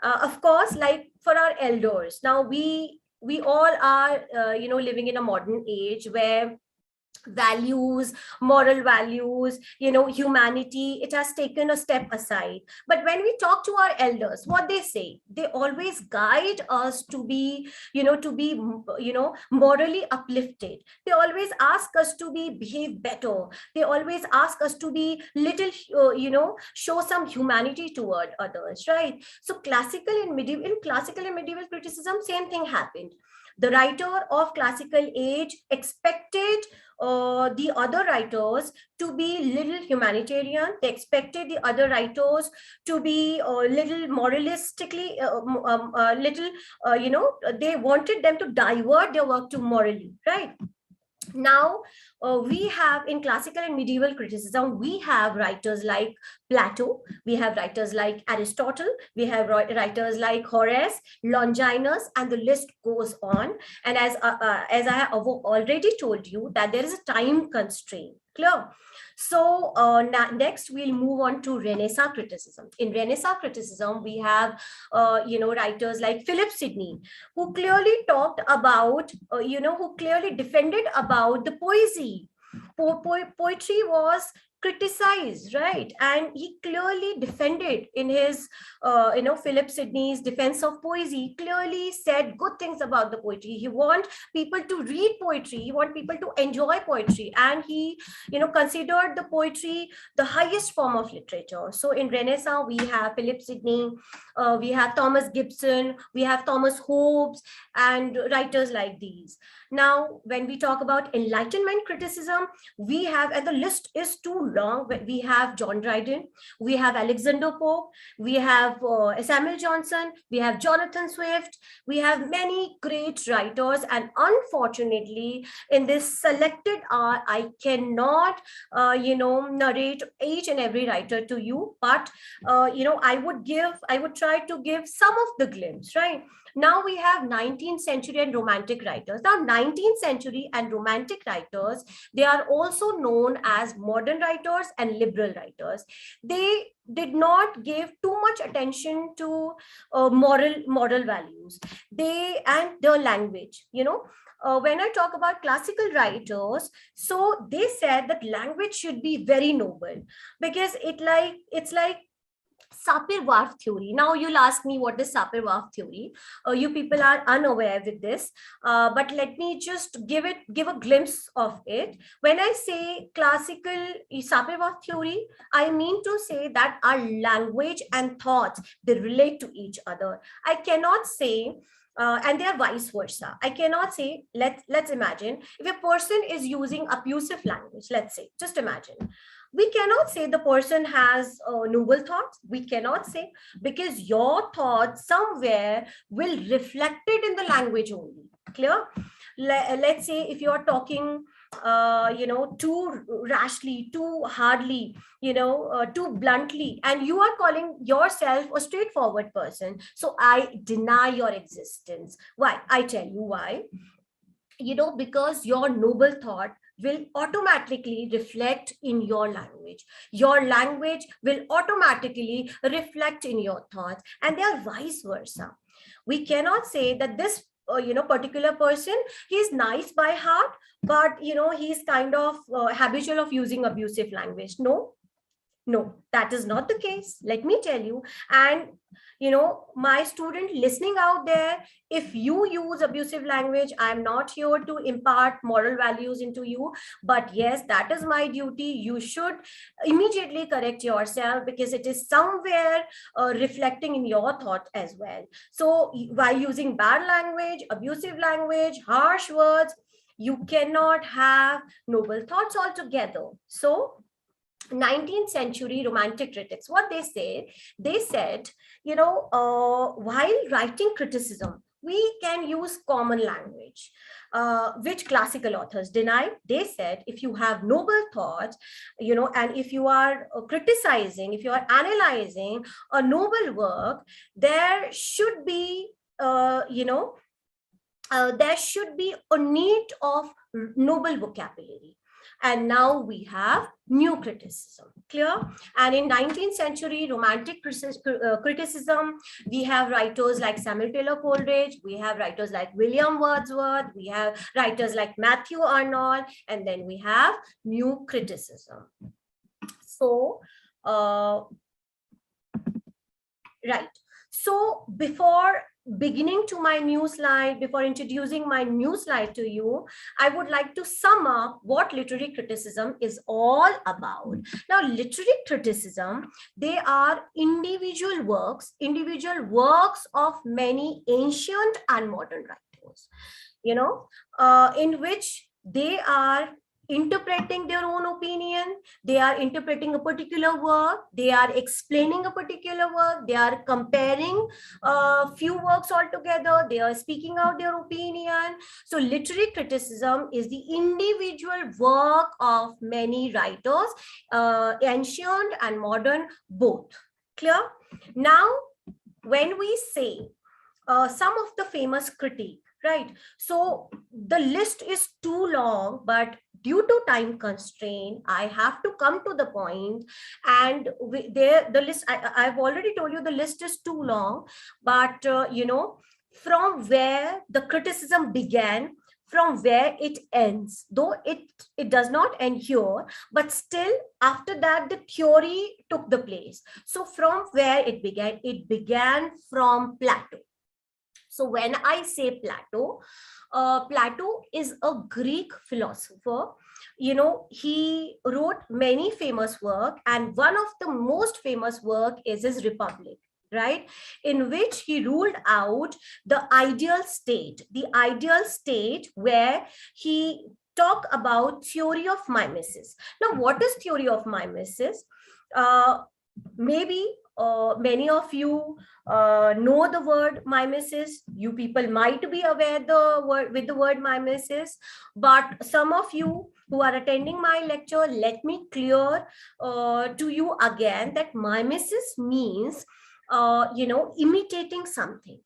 of course, like for our elders, now we all are living in a modern age where values, moral values, humanity, it has taken a step aside. But when we talk to our elders, what they say, they always guide us to be, morally uplifted. They always ask us to behave better. They always ask us to be little, show some humanity toward others, right? So in classical and medieval criticism, same thing happened. The writer of classical age expected the other writers to be little humanitarian. They expected the other writers to be little moralistically, they wanted them to divert their work to morally, right? Now, we have in classical and medieval criticism, we have writers like Plato, we have writers like Aristotle, we have writers like Horace, Longinus, and the list goes on. And as I have already told you, that there is a time constraint. Clear? So next we'll move on to Renaissance criticism. In Renaissance criticism, we have, writers like Philip Sidney, who clearly talked about, who clearly defended about the poesy. Poetry was criticized, right? And he clearly defended in his, Philip Sidney's defense of poesy, clearly said good things about the poetry. He want people to read poetry. He want people to enjoy poetry. And he, considered the poetry the highest form of literature. So in Renaissance, we have Philip Sidney, we have Thomas Gibson, we have Thomas Hobbes, and writers like these. Now, when we talk about Enlightenment criticism, we have, and the list is too long, we have John Dryden, we have Alexander Pope, we have Samuel Johnson, we have Jonathan Swift, we have many great writers. And unfortunately, in this selected hour, I cannot, narrate each and every writer to you, but, I would try to give some of the glimpse, right? Now we have 19th century and romantic writers. Now 19th century and romantic writers, they are also known as modern writers and liberal writers. They did not give too much attention to moral values, and their language, when I talk about classical writers, so they said that language should be very noble, because it's like Sapir-Whorf theory. Now you'll ask me, what is Sapir-Whorf theory? You people are unaware with this, but let me just give a glimpse of it. When I say classical Sapir-Whorf theory, I mean to say that our language and thoughts, they relate to each other. I cannot say, and they are vice versa. I cannot say, let's imagine if a person is using abusive language, let's say, just imagine. We cannot say the person has noble thoughts. We cannot say, because your thoughts somewhere will reflect it in the language only. Clear? Let's say if you're talking, too rashly, too hardly, too bluntly, and you are calling yourself a straightforward person. So I deny your existence. Why? I tell you why. Because your noble thought will automatically reflect in your language. Your language will automatically reflect in your thoughts, and they are vice versa. We cannot say that this particular person, he's nice by heart, but he's kind of habitual of using abusive language. No, that is not the case. Let me tell you. And my student listening out there, if you use abusive language, I'm not here to impart moral values into you, but yes, that is my duty. You should immediately correct yourself, because it is somewhere reflecting in your thought as well. So by using bad language, abusive language, harsh words, you cannot have noble thoughts altogether. So 19th century romantic critics, what they said, while writing criticism, we can use common language, which classical authors deny. They said, if you have noble thoughts, and if you are criticizing, if you are analyzing a noble work, there should be, there should be a need of noble vocabulary. And now we have new criticism. Clear? And in 19th century romantic criticism, we have writers like Samuel Taylor Coleridge, we have writers like William Wordsworth, we have writers like Matthew Arnold, and then we have new criticism. So, right. So before beginning to my new slide, before introducing my new slide to you, I would like to sum up what literary criticism is all about. Now, literary criticism, they are individual works of many ancient and modern writers, in which they are interpreting their own opinion, they are interpreting a particular work, they are explaining a particular work, they are comparing a few works altogether, they are speaking out their opinion. So literary criticism is the individual work of many writers, ancient and modern both. Clear? Now, when we say some of the famous critique, right? So the list is too long, but due to time constraint, I have to come to the point. And the list, I've already told you the list is too long, but from where the criticism began, from where it ends, though it does not end here, but still after that the theory took the place. So from where it began from Plato. So when I say Plato, Plato is a Greek philosopher. He wrote many famous work, and one of the most famous work is his Republic, right? In which he ruled out the ideal state where he talk about theory of mimesis. Now, what is theory of mimesis? Maybe many of you know the word mimesis. You people might be aware the word mimesis, but some of you who are attending my lecture, let me clear to you again that mimesis means imitating something.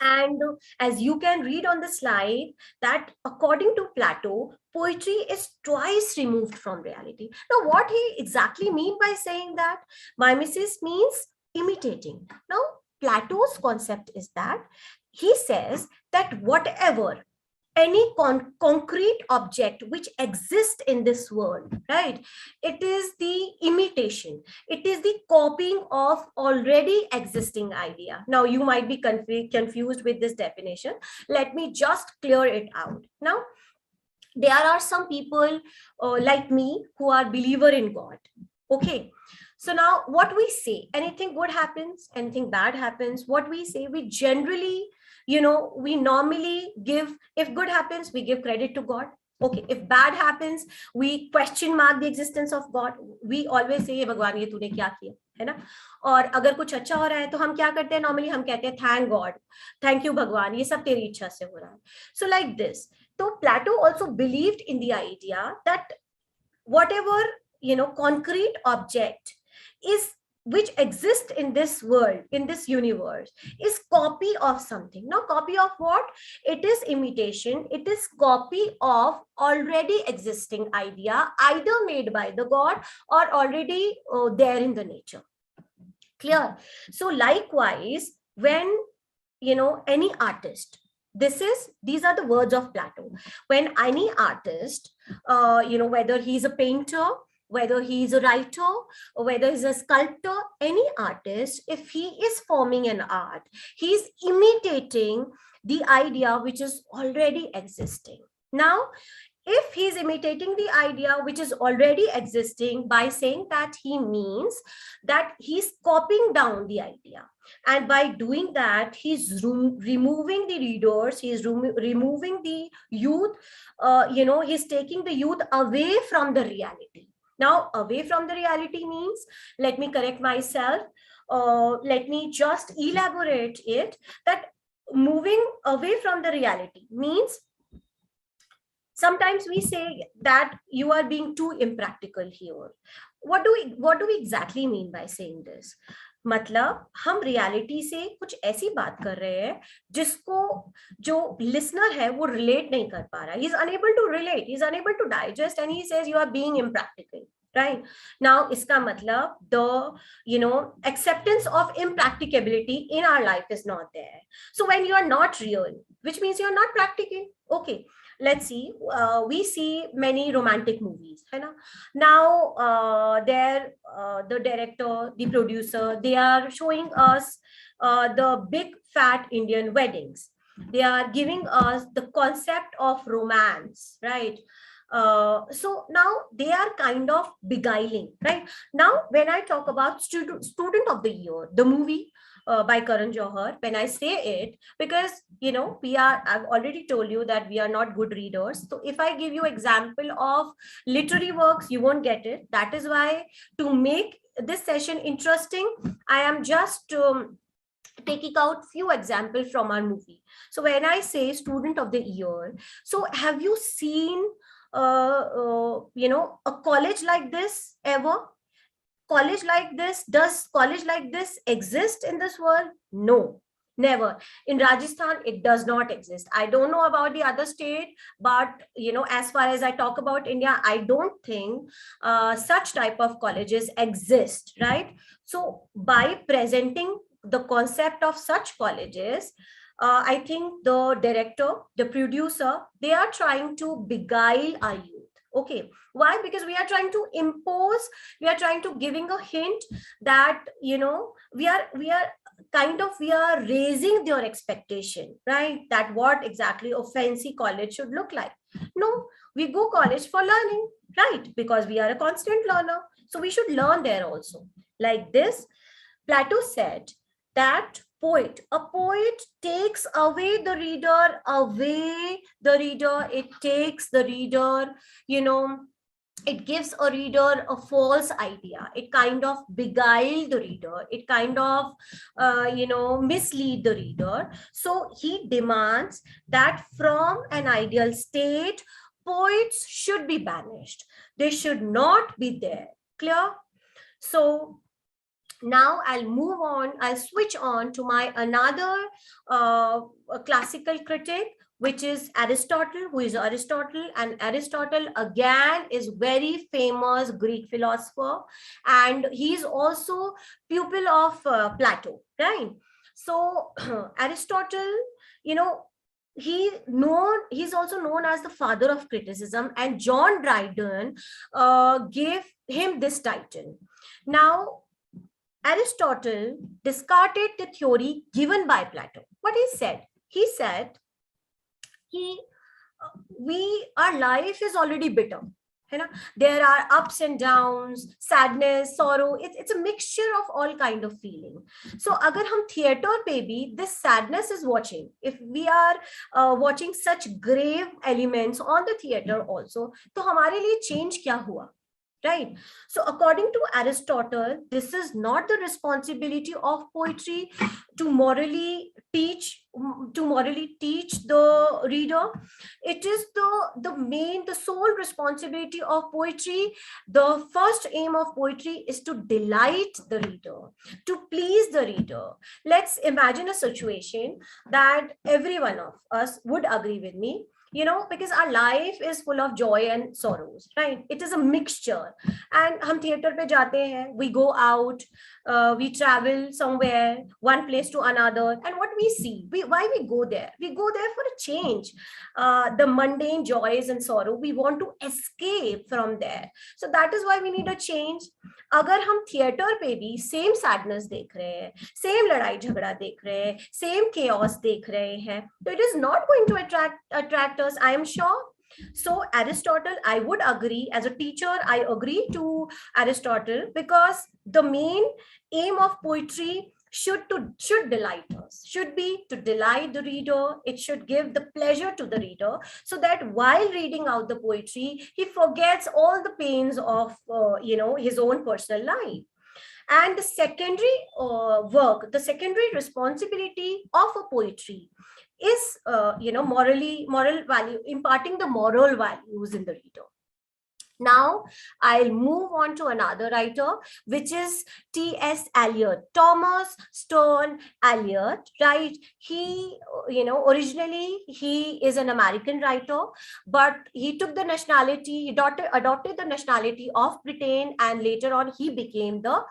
And as you can read on the slide, that according to Plato, poetry is twice removed from reality. Now, what he exactly mean by saying that? Mimesis means imitating. Now, Plato's concept is that he says that whatever any concrete object which exists in this world, right? It is the imitation. It is the copying of already existing idea. Now, you might be confused with this definition. Let me just clear it out. Now, there are some people like me who are believer in God. Okay. So now what we say, anything good happens, anything bad happens, what we say, we generally, we normally give, if good happens, we give credit to God. Okay, if bad happens, we question mark the existence of God. We always say, भगवान ये तूने क्या किया, है ना? और अगर कुछ अच्छा हो रहा है तो हम क्या करते हैं? Normally हम कहते हैं thank God, thank you भगवान, ये सब तेरी इच्छा से हो रहा है. So like this. So Plato also believed in the idea that whatever concrete object is which exists in this world, in this universe, is copy of something. Now, copy of what? It is imitation. It is copy of already existing idea, either made by the God or already there in the nature. Clear? So likewise, when any artist, these are the words of Plato. When any artist, whether he's a painter, whether he's a writer, or whether he's a sculptor, any artist, if he is forming an art, he's imitating the idea which is already existing. Now, if he's imitating the idea which is already existing, by saying that, he means that he's copying down the idea. And by doing that, he's removing the readers, he's removing the youth, he's taking the youth away from the reality. Now, away from the reality means, let me correct myself, let me just elaborate it, that moving away from the reality means, sometimes we say that you are being too impractical here. What do we exactly mean by saying this? मतलब हम reality से कुछ ऐसी बात कर रहे हैं जिसको जो लिसनर है वो रिलेट नहीं कर पा रहा. He is unable to relate, he is unable to digest, and he says you are being impractical. Right now, iska matlab the acceptance of impracticability in our life is not there. So when you are not real, which means you are not practical. Okay, let's see. We see many romantic movies. Hai na? Now, the director, the producer, they are showing us the big fat Indian weddings. They are giving us the concept of romance, right? So now they are kind of beguiling, right? Now, when I talk about student of the year, the movie by Karan Johar, when I say it, because I've already told you that we are not good readers. So if I give you example of literary works, you won't get it. That is why, to make this session interesting, I am just taking out few examples from our movie. So when I say student of the year, so have you seen a college like this ever? College like this, does college like this exist in this world? No. Never. In Rajasthan, it does not exist. I don't know about the other state, but as far as I talk about India, I don't think such type of colleges exist, right? So by presenting the concept of such colleges, I think the director, the producer, they are trying to beguile our youth. Okay, why? Because we are trying to impose, we are trying to giving a hint that we are raising their expectation, right? That what exactly a fancy college should look like. No, we go college for learning, right? Because we are a constant learner, so we should learn there also. Like this, Plato said that a poet takes away the reader, it takes the reader, it gives a reader a false idea. It kind of beguile the reader. It kind of, mislead the reader. So he demands that from an ideal state, poets should be banished. They should not be there. Clear? So now I'll switch on to my another classical critic, which is Aristotle. Who is Aristotle? And Aristotle again is very famous Greek philosopher, and he's also pupil of Plato, right? So Aristotle, he's also known as the father of criticism, and John Dryden gave him this title. Now, Aristotle discarded the theory given by Plato. What he said? He said, our life is already bitter. There are ups and downs, sadness, sorrow. It's a mixture of all kind of feeling. So agar hum theater pe bhi this sadness is watching, if we are watching such grave elements on the theater also, to hamare liye change kya hua? Right? So according to Aristotle, this is not the responsibility of poetry to morally teach the reader. It is the sole responsibility of poetry. The first aim of poetry is to delight the reader, to please the reader. Let's imagine a situation that every one of us would agree with me, because our life is full of joy and sorrows, right? It is a mixture. And hum theater pe jate hain, we go out, we travel somewhere, one place to another, and what we see, why we go there? We go there for a change. The mundane joys and sorrow, we want to escape from there. So that is why we need a change. अगर हम theatre पे भी same sadness देख रहे हैं, same लड़ाई झगड़ा देख रहे हैं, सेम chaos देख रहे हैं, तो it is not going to attract us, I am sure. So Aristotle, I would agree, as a teacher, I agree to Aristotle, because the main aim of poetry should delight us, should be to delight the reader. It should give the pleasure to the reader, so that while reading out the poetry, he forgets all the pains of his own personal life. And the secondary the secondary responsibility of a poetry is moral value, imparting the moral values in the reader. Now, I'll move on to another writer, which is T.S. Eliot, Thomas Stone Eliot, right? He, originally he is an American writer, but he took the nationality, he adopted the nationality of Britain, and later on he became the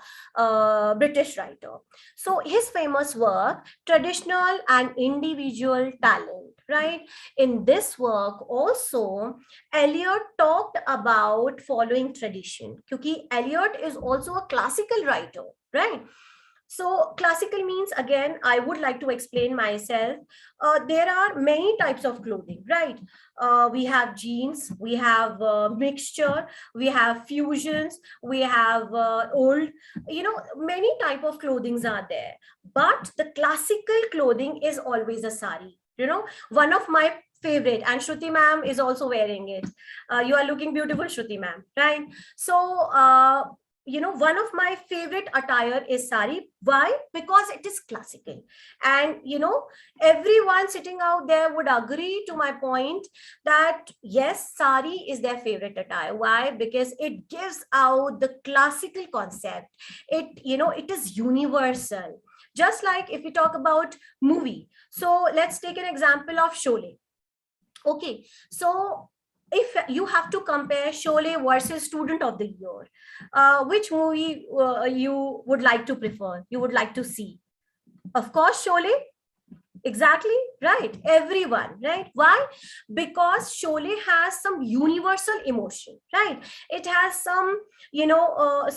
British writer. So his famous work, Traditional and Individual Talent, right? In this work also, Eliot talked about following tradition, because Eliot is also a classical writer, right? So classical means, again, I would like to explain myself. There are many types of clothing, right? We have jeans, we have mixture, we have fusions, we have old, many type of clothings are there. But the classical clothing is always a sari. One of my favorite, and Shruti ma'am is also wearing it. You are looking beautiful, Shruti ma'am, right? So, one of my favorite attire is sari. Why? Because it is classical. And, everyone sitting out there would agree to my point that yes, sari is their favorite attire. Why? Because it gives out the classical concept. It is universal. Just like if we talk about movie, so let's take an example of Sholay. Okay, so if you have to compare Sholay versus Student of the Year, which movie you would like to prefer, you would like to see? Of course, Sholay. Exactly, right. Everyone, right? Why? Because Sholay has some universal emotion, right? It has some,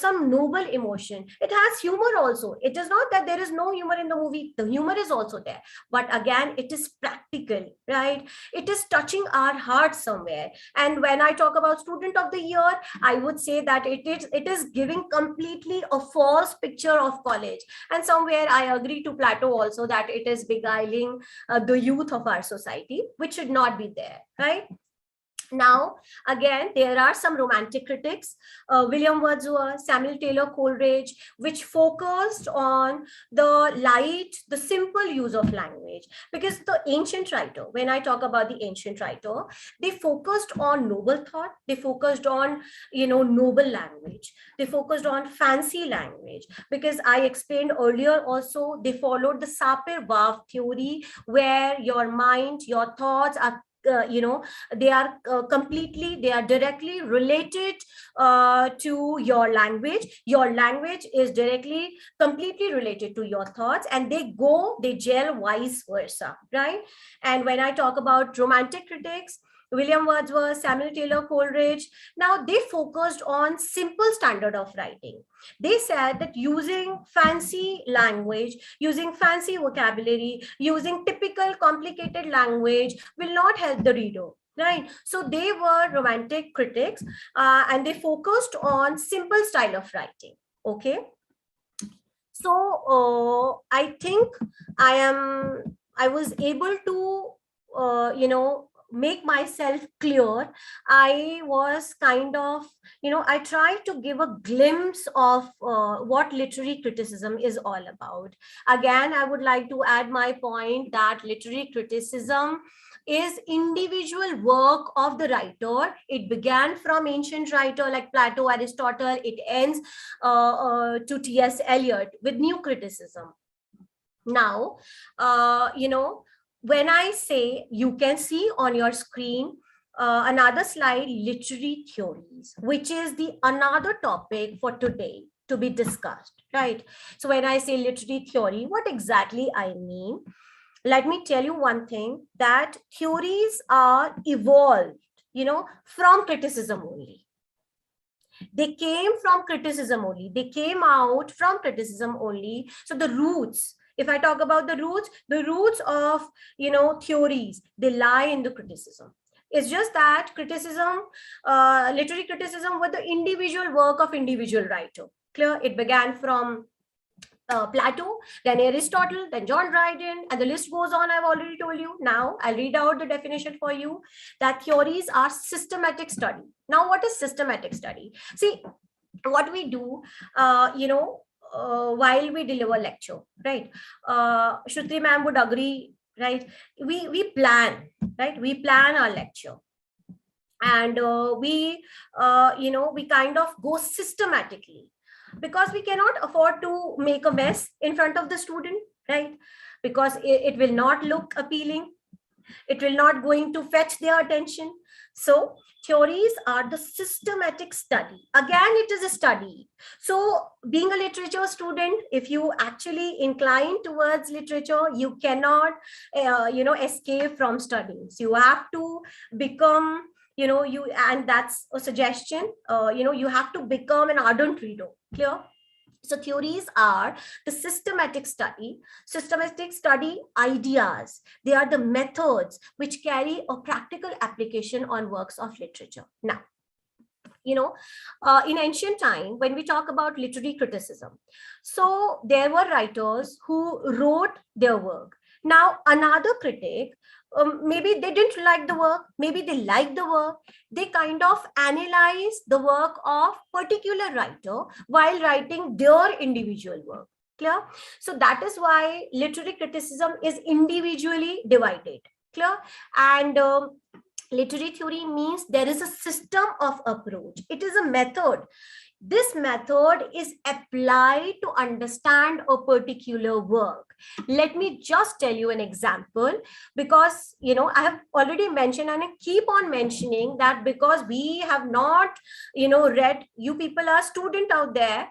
some noble emotion. It has humor also. It is not that there is no humor in the movie. The humor is also there. But again, it is practical, right? It is touching our heart somewhere. And when I talk about Student of the Year, I would say that it is giving completely a false picture of college. And somewhere I agree to Plato also that it is beguiling the youth of our society, which should not be there, right? Now, again, there are some romantic critics, William Wordsworth, Samuel Taylor Coleridge, which focused on the light, the simple use of language. Because the ancient writer, when I talk about the ancient writer, they focused on noble thought, they focused on, noble language, they focused on fancy language. Because I explained earlier also, they followed the Sapir-Whorf theory, where your mind, your thoughts are they are they are directly related to your language is directly completely related to your thoughts, and they gel vice versa, right? And when I talk about romantic critics, William Wordsworth, Samuel Taylor Coleridge, now they focused on simple standard of writing. They said that using fancy language, using fancy vocabulary, using typical complicated language will not help the reader, right? So they were romantic critics, and they focused on simple style of writing. Okay, so I think I was able to make myself clear. I was kind of, I tried to give a glimpse of what literary criticism is all about. Again, I would like to add my point that literary criticism is individual work of the writer. It began from ancient writer like Plato, Aristotle. It ends to T.S. Eliot with new criticism. Now, when I say, you can see on your screen another slide, literary theories, which is the another topic for today to be discussed, right? So when I say literary theory, what exactly I mean? Let me tell you one thing, that theories are evolved, from criticism only. They came from criticism only. They came out from criticism only. So the roots, if I talk about the roots of, theories, they lie in the criticism. It's just that criticism, literary criticism was the individual work of individual writer. Clear? It began from Plato, then Aristotle, then John Dryden, and the list goes on. I've already told you. Now I'll read out the definition for you, that theories are systematic study. Now, what is systematic study? See, what we do, while we deliver lecture, right? Shruti ma'am would agree, right? We plan, right? We plan our lecture. And we kind of go systematically, because we cannot afford to make a mess in front of the student, right? Because it will not look appealing. It will not going to fetch their attention. So theories are the systematic study. Again, it is a study. So being a literature student, if you actually incline towards literature, you cannot, escape from studying. So you have to become, and that's a suggestion, you have to become an ardent reader. Clear? So theories are the systematic study ideas. They are the methods which carry a practical application on works of literature. Now, in ancient time, when we talk about literary criticism, so there were writers who wrote their work. Now, another critic, maybe they didn't like the work, maybe they liked the work, they kind of analyze the work of particular writer while writing their individual work. Clear? So that is why literary criticism is individually divided. Clear? And literary theory means there is a system of approach. It is a method. this method is applied to understand a particular work. Let me just tell you an example, because I have already mentioned and I keep on mentioning that because we have not read, you people are student out there,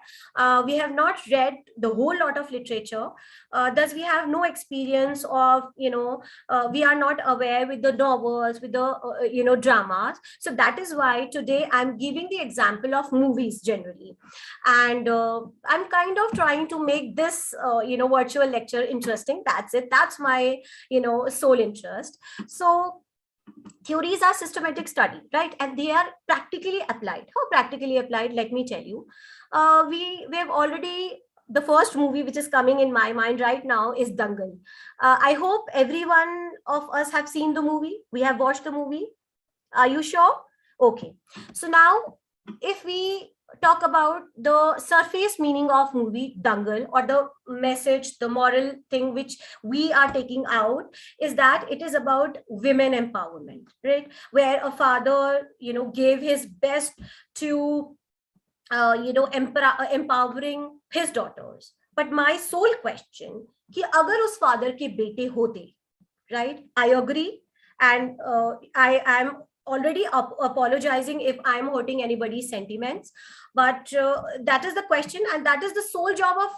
we have not read the whole lot of literature, thus we have no experience of we are not aware with the novels, with the dramas. So that is why today I'm giving the example of movies generally, and I'm kind of trying to make this virtual lecture interesting. That's it. That's my sole interest. So theories are systematic study, right? And they are practically applied. How practically applied? Let me tell you. We have already, the first movie which is coming in my mind right now is Dangal. I hope everyone of us have seen the movie. We have watched the movie. Are you sure? Okay. So now, if we talk about the surface meaning of movie Dangal, or the message, the moral thing which we are taking out, is that it is about women empowerment, right? Where a father, gave his best to, empowering his daughters. But my sole question, कि अगर उस father के बेटे होते, right? I agree, and I am already apologizing if I'm hurting anybody's sentiments, but that is the question, and that is the sole job of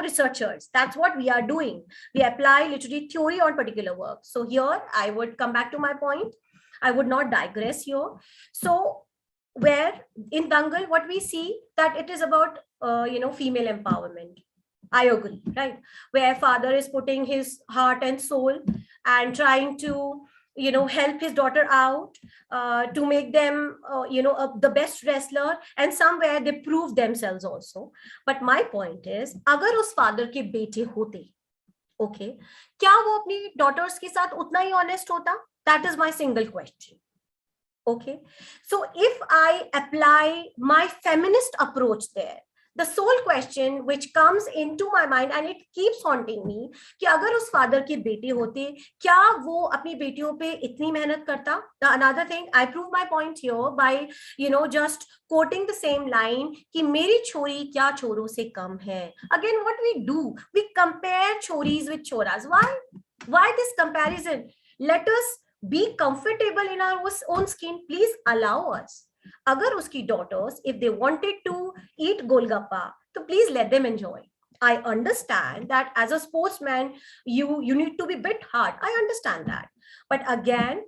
researchers. That's what we are doing. We apply literary theory on particular work. So here I would come back to my point. I would not digress here. So where in Dangal, what we see, that it is about female empowerment. I agree, right? Where father is putting his heart and soul and trying to help his daughter out, to make them the best wrestler, and somewhere they prove themselves also. But my point is, अगर उस father के बेटे होते, okay, क्या वो अपनी daughters के साथ उतना ही honest होता? That is my single question. Okay, so if I apply my feminist approach there, the sole question which comes into my mind, and it keeps haunting me, कि अगर उस father के बेटे होते, क्या वो अपनी बेटियों पे इतनी मेहनत करता? Another thing, I prove my point here by just quoting the same line, कि मेरी छोरी क्या छोरों से कम है. Again, what we do, we compare choris with choras. Why this comparison? Let us be comfortable in our own skin. Please allow us. Agar uski daughters, if they wanted to eat golgappa, so please let them enjoy. I understand that as a sportsman, you need to be a bit hard. I understand that. But again,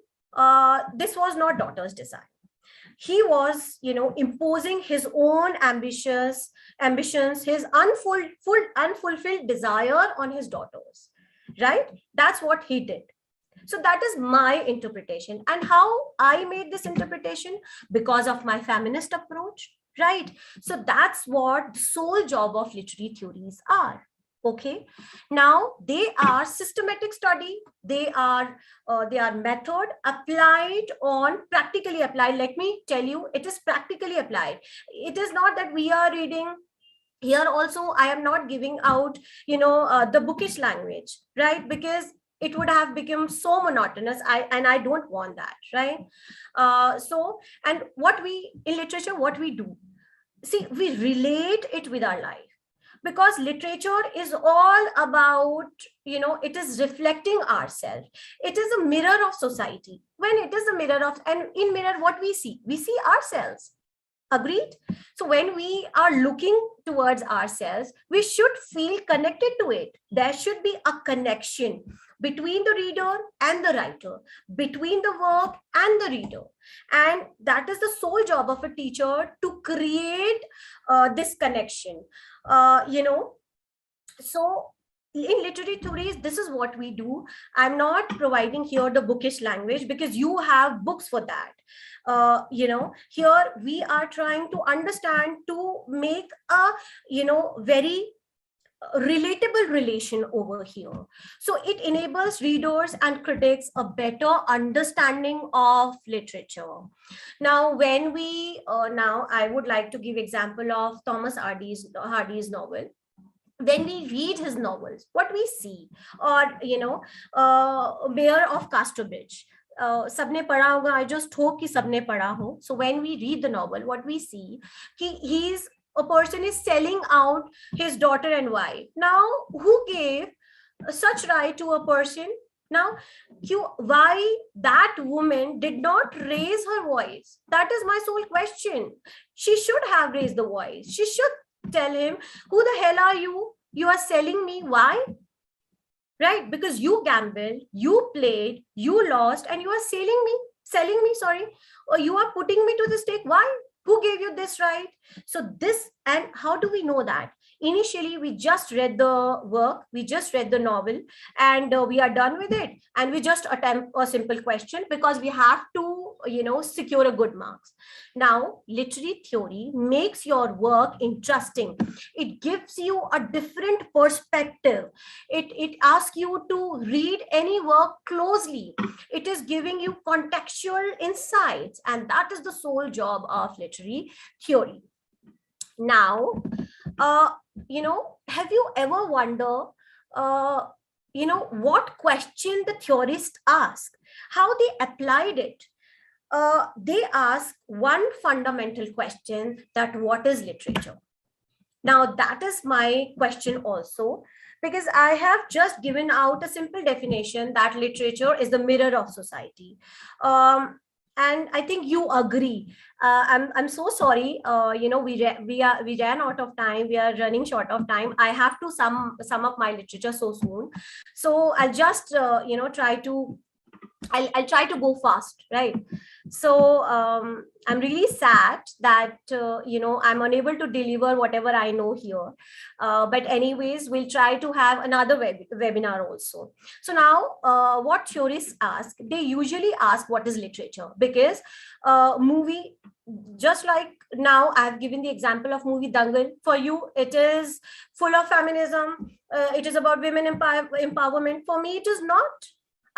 this was not daughter's design. He was, imposing his own ambitions, his unfulfilled desire on his daughters, right? That's what he did. So that is my interpretation. And how I made this interpretation? Because of my feminist approach, right? So that's what the sole job of literary theories are. Okay. Now they are systematic study. They are method applied on, practically applied. Let me tell you, it is practically applied. It is not that we are reading. Here also, I am not giving out, the bookish language, right? Because it would have become so monotonous. I don't want that, right? So, and what we, in literature, what we do, see, we relate it with our life, because literature is all about, it is reflecting ourselves. It is a mirror of society. When it is a mirror of, and in mirror, what we see ourselves. Agreed? So when we are looking towards ourselves, we should feel connected to it. There should be a connection between the reader and the writer, between the work and the reader. And that is the sole job of a teacher, to create this connection. So in literary theories, this is what we do. I'm not providing here the bookish language, because you have books for that. Here we are trying to understand, to make a, very relatable relation over here. So it enables readers and critics a better understanding of literature. Now, when we, now I would like to give example of Thomas Hardy's novel. When we read his novels, what we see, or Mayor of Casterbridge, सबने पढ़ा होगा, I just hope कि सबने पढ़ा हो. So when we read the novel, what we see, he's a person is selling out his daughter and wife. Now, who gave such right to a person? Now, why that woman did not raise her voice? That is my sole question. She should have raised the voice. She should tell him, who the hell are you? You are selling me. Why? Right? Because you gambled, you played, you lost, and you are selling me, sorry, or you are putting me to the stake. Why? Who gave you this right? So this, and how do we know that? Initially, we just read the work, we just read the novel, and we are done with it. And we just attempt a simple question because we have to, secure a good marks. Now, literary theory makes your work interesting. It gives you a different perspective. It asks you to read any work closely. It is giving you contextual insights, and that is the sole job of literary theory. Now, have you ever wondered, what question the theorists ask, how they applied it? They ask one fundamental question, that what is literature? Now, that is my question also, because I have just given out a simple definition that literature is the mirror of society. And I think you agree. I'm so sorry. We ran out of time. We are running short of time. I have to sum up my literature so soon. So I'll just try to. I'll try to go fast, right? So I'm really sad that I'm unable to deliver whatever I know here. But anyways, we'll try to have another webinar also. So now, what theorists ask? They usually ask what is literature, because movie, just like now I've given the example of movie Dangal. For you, it is full of feminism. It is about women empowerment. For me, it is not.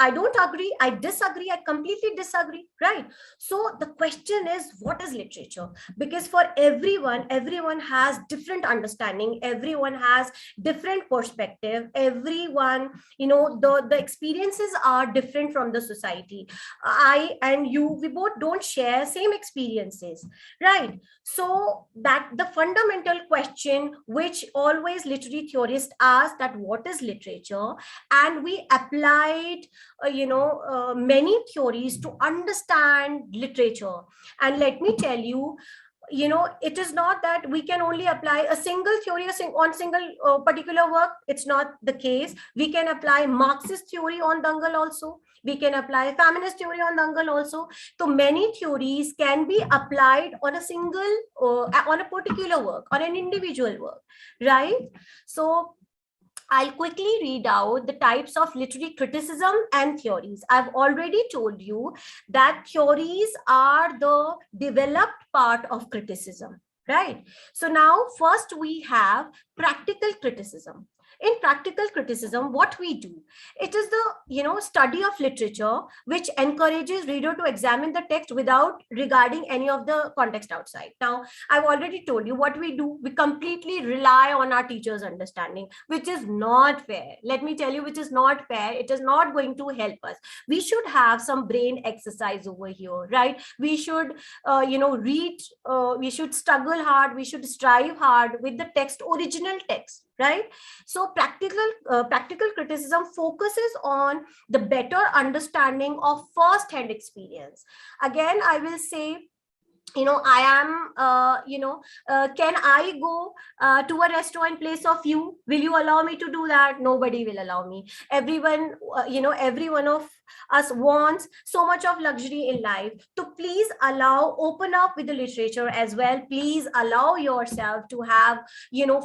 I don't agree. I disagree. I completely disagree. Right. So the question is, what is literature? Because for everyone has different understanding. Everyone has different perspective. Everyone, the experiences are different from the society. I and you, we both don't share same experiences. Right. So that the fundamental question which always literary theorists ask, that what is literature? And we applied many theories to understand literature. And let me tell you, it is not that we can only apply a single theory on single particular work. It's not the case. We can apply Marxist theory on Dangal also. We can apply feminist theory on Dangal also. So many theories can be applied on a single, on a particular work, on an individual work, right? So I'll quickly read out the types of literary criticism and theories. I've already told you that theories are the developed part of criticism, right? So now first we have practical criticism. In practical criticism, what we do, it is the study of literature which encourages reader to examine the text without regarding any of the context outside. Now, I've already told you what we do. We completely rely on our teacher's understanding, which is not fair. Let me tell you, which is not fair. It is not going to help us. We should have some brain exercise over here, right? We should, read. We should struggle hard. We should strive hard with the text, original text. Right? So practical criticism focuses on the better understanding of first-hand experience. Again, I will say, I am, can I go to a restaurant in place of you? Will you allow me to do that? Nobody will allow me. Everyone, every one of us wants so much of luxury in life. So please open up with the literature as well. Please allow yourself to have,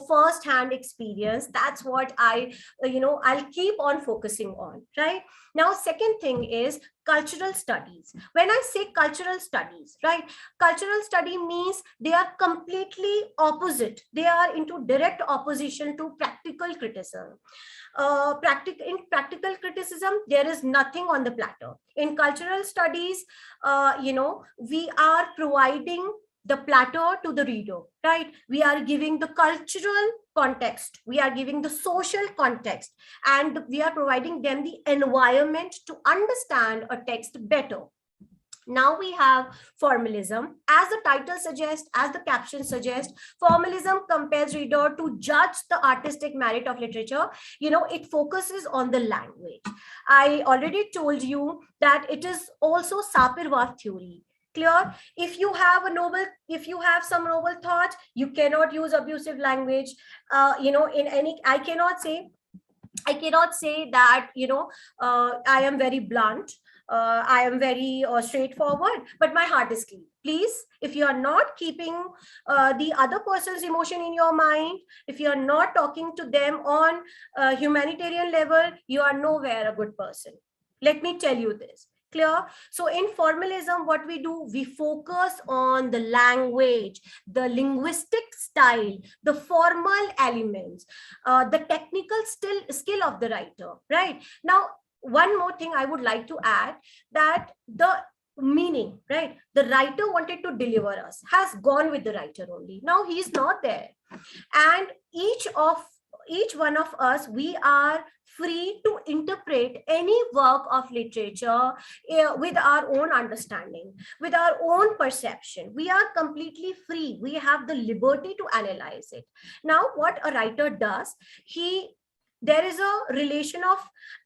first-hand experience. That's what I'll keep on focusing on, right? Now, second thing is cultural studies. When I say cultural studies, right, cultural study means they are completely opposite. They are into direct opposition to practical criticism. In practical criticism, there is nothing on the platter. In cultural studies, we are providing the platter to the reader, right? We are giving the cultural context, we are giving the social context, and we are providing them the environment to understand a text better. Now we have formalism. As the title suggests, as the caption suggests, formalism compels reader to judge the artistic merit of literature. It focuses on the language. I already told you that it is also Sapir-Whorf theory. Clear? If you have some noble thoughts, you cannot use abusive language. I cannot say that, I am very blunt. I am very straightforward, but my heart is clean. Please, if you are not keeping the other person's emotion in your mind, if you are not talking to them on a humanitarian level, you are nowhere a good person. Let me tell you this. Clear? So in formalism, what we do, we focus on the language, the linguistic style, the formal elements, the technical skill of the writer, right? Now, one more thing I would like to add, that the meaning, right? The writer wanted to deliver us, has gone with the writer only. Now he is not there. And each one of us, we are free to interpret any work of literature with our own understanding, with our own perception. We are completely free. We have the liberty to analyze it. Now, what a writer does, there is a relation of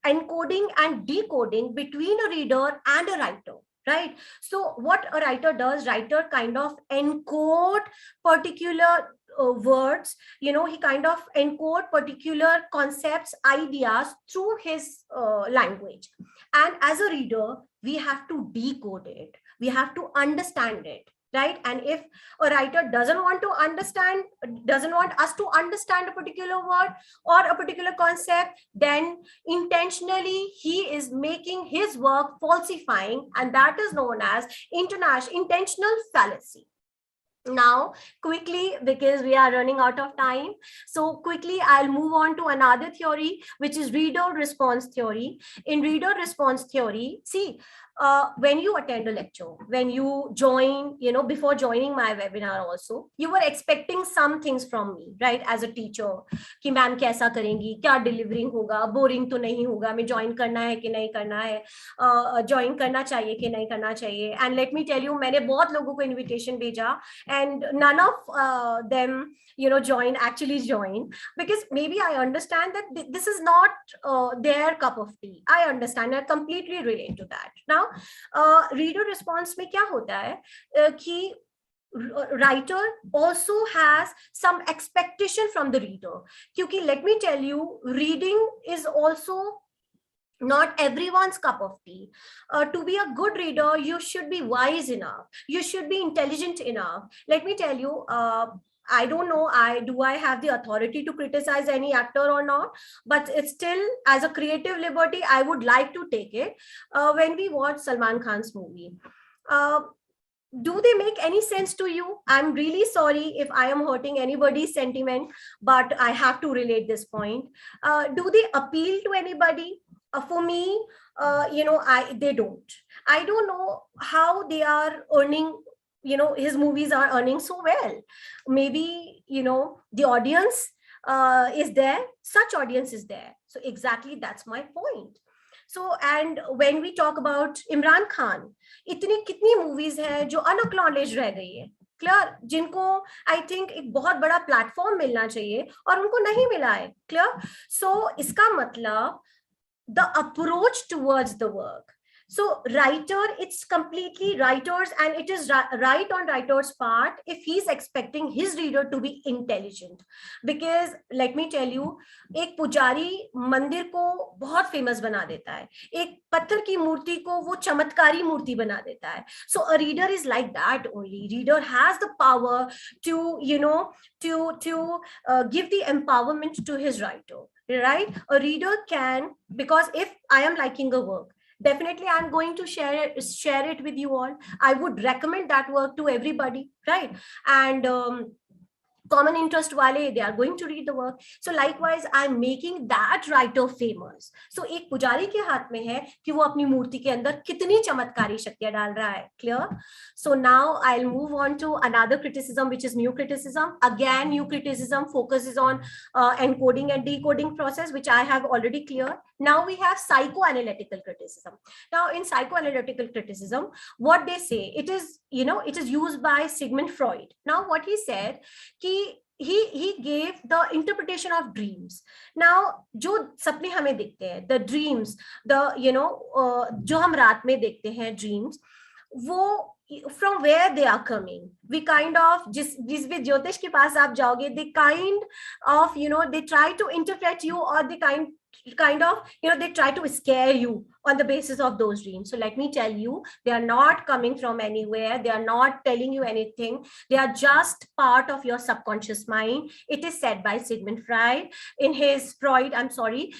encoding and decoding between a reader and a writer, right? So what a writer does, writer kind of encode particular words, he kind of encode particular concepts, ideas through his language. And as a reader, we have to decode it. We have to understand it, right? And if a writer doesn't want us to understand a particular word or a particular concept, then intentionally he is making his work falsifying, and that is known as intentional fallacy. Now, quickly, because we are running out of time, so quickly I'll move on to another theory, which is reader response theory. In reader response theory, see, when you attend a lecture, when you join, before joining my webinar also, you were expecting some things from me, right? As a teacher, कि ma'am कैसा करेंगी, क्या delivering होगा, boring तो नहीं होगा, मैं join करना है कि नहीं करना है, join करना चाहिए कि नहीं करना चाहिए. And let me tell you, मैंने बहुत लोगों को invitation भेजा, and none of them actually join, because maybe I understand that this is not their cup of tea. I understand, I completely relate to that. Now, reader response में क्या होता है कि writer also has some expectation from the reader, क्योंकि let me tell you, reading is also not everyone's cup of tea. To be a good reader, you should be wise enough, you should be intelligent enough. Let me tell you, I don't know, do I have the authority to criticize any actor or not, but it's still, as a creative liberty, I would like to take it. When we watch Salman Khan's movie, do they make any sense to you? I'm really sorry if I am hurting anybody's sentiment, but I have to relate this point. Do they appeal to anybody? For me, they don't. I don't know how they are earning, his movies are earning so well. Maybe, the audience is there, such audience is there. So exactly, that's my point. So, and when we talk about Imran Khan, इतनी कितनी movies हैं जो unacknowledged रह गई है, clear, जिनको I think एक बहुत बड़ा प्लेटफॉर्म मिलना चाहिए और उनको नहीं मिला है, क्लियर. सो इसका मतलब the approach towards the work. So writer, it's completely writers, and it is right on writer's part if he's expecting his reader to be intelligent. Because let me tell you, एक पुजारी मंदिर को बहुत famous बना देता है, एक पत्थर की मूर्ति को वो चमत्कारी मूर्ति बना देता है. So a reader is like that only. Reader has the power to, give the empowerment to his writer. Right? A reader can, because if I am liking a work, definitely I'm going to share it with you all. I would recommend that work to everybody, right? And common interest wale, they are going to read the work. So likewise, I'm making that writer famous. So एक पुजारी के हाथ में है कि वो अपनी मूर्ति के अंदर कितनी चमत्कारी शक्तियां डाल रहा है. Clear? So now I'll move on to another criticism, which is new criticism. Again, new criticism focuses on encoding and decoding process, which I have already cleared. Now we have psychoanalytical criticism. Now in psychoanalytical criticism, what they say, it is, you know, it is used by Sigmund Freud. Now what he said, he gave the interpretation of dreams. Now जो सपने हमें दिखते हैं, the dreams, the, you know, जो हम रात में देखते हैं dreams, वो from where they are coming, we kind of, जिस भी ज्योतिष के पास आप जाओगे, they kind of, you know, they try to interpret you, or they kind of, you know, they try to scare you on the basis of those dreams. So let me tell you, they are not coming from anywhere. They are not telling you anything. They are just part of your subconscious mind. It is said by Sigmund Freud in his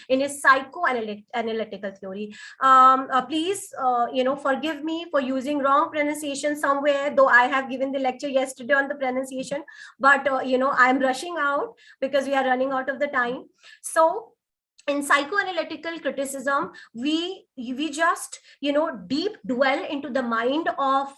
in his psychoanalytical theory. Please, you know, forgive me for using wrong pronunciation somewhere, though I have given the lecture yesterday on the pronunciation, but you know, I'm rushing out because we are running out of the time. So in psychoanalytical criticism, we just, you know, deep dwell into the mind of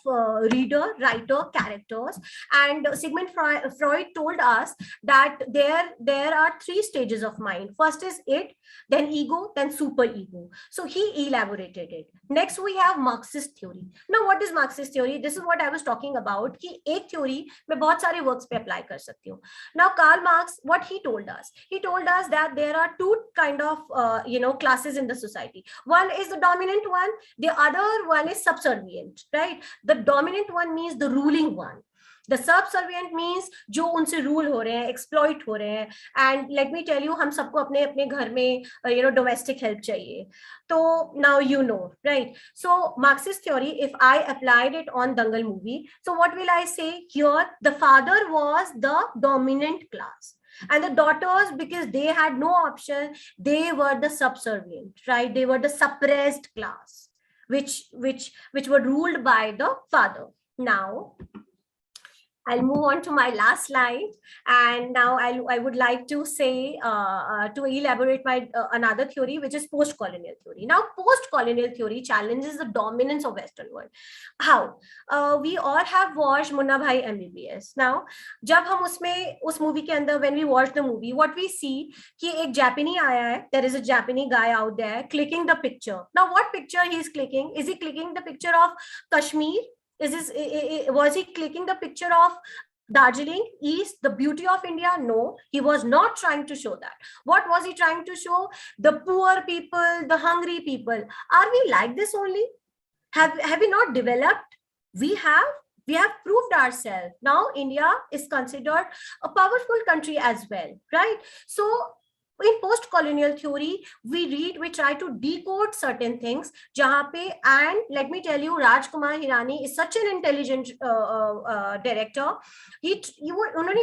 reader, writer, characters. And Sigmund Freud told us that there are 3 stages of mind. First is it, then ego, then superego. So he elaborated it. Next we have Marxist theory. Now what is Marxist theory? This is what I was talking about, कि एक theory मैं बहुत सारे works पे apply कर सकती हूँ. Now Karl Marx, what he told us that there are 2 kind of you know, classes in the society. One is the dominant one, the other one is subservient, right? The dominant one means the ruling one. The subservient means जो उनसे rule हो रहे हैं, exploit हो रहे हैं. And let me tell you, हम सबको अपने अपने घर में you know, domestic help चाहिए. So now you know, right? So Marxist theory, if I applied it on Dangal movie, so what will I say here? The father was the dominant class, and the daughters, because they had no option, they were the subservient, right? They were the suppressed class, which were ruled by the father. Now I'll move on to my last slide, and now I would like to say to elaborate my another theory, which is post-colonial theory. Now post-colonial theory challenges the dominance of Western world. How? We all have watched Munna Bhai MBBS. Now जब हम उस movie के अंदर, when we watch the movie, what we see कि एक Japanese आया है, there is a Japanese guy out there clicking the picture. Now what picture he is clicking? Is he clicking the picture of Kashmir? Was he clicking the picture of Darjeeling, East, the beauty of India? No, he was not trying to show that. What was he trying to show? The poor people, the hungry people. Are we like this only? Have we not developed? We have proved ourselves. Now India is considered a powerful country as well, right? So in post-colonial theory, we try to decode certain things. Jahan pe, and let me tell you, Rajkumar Hirani is such an intelligent director. He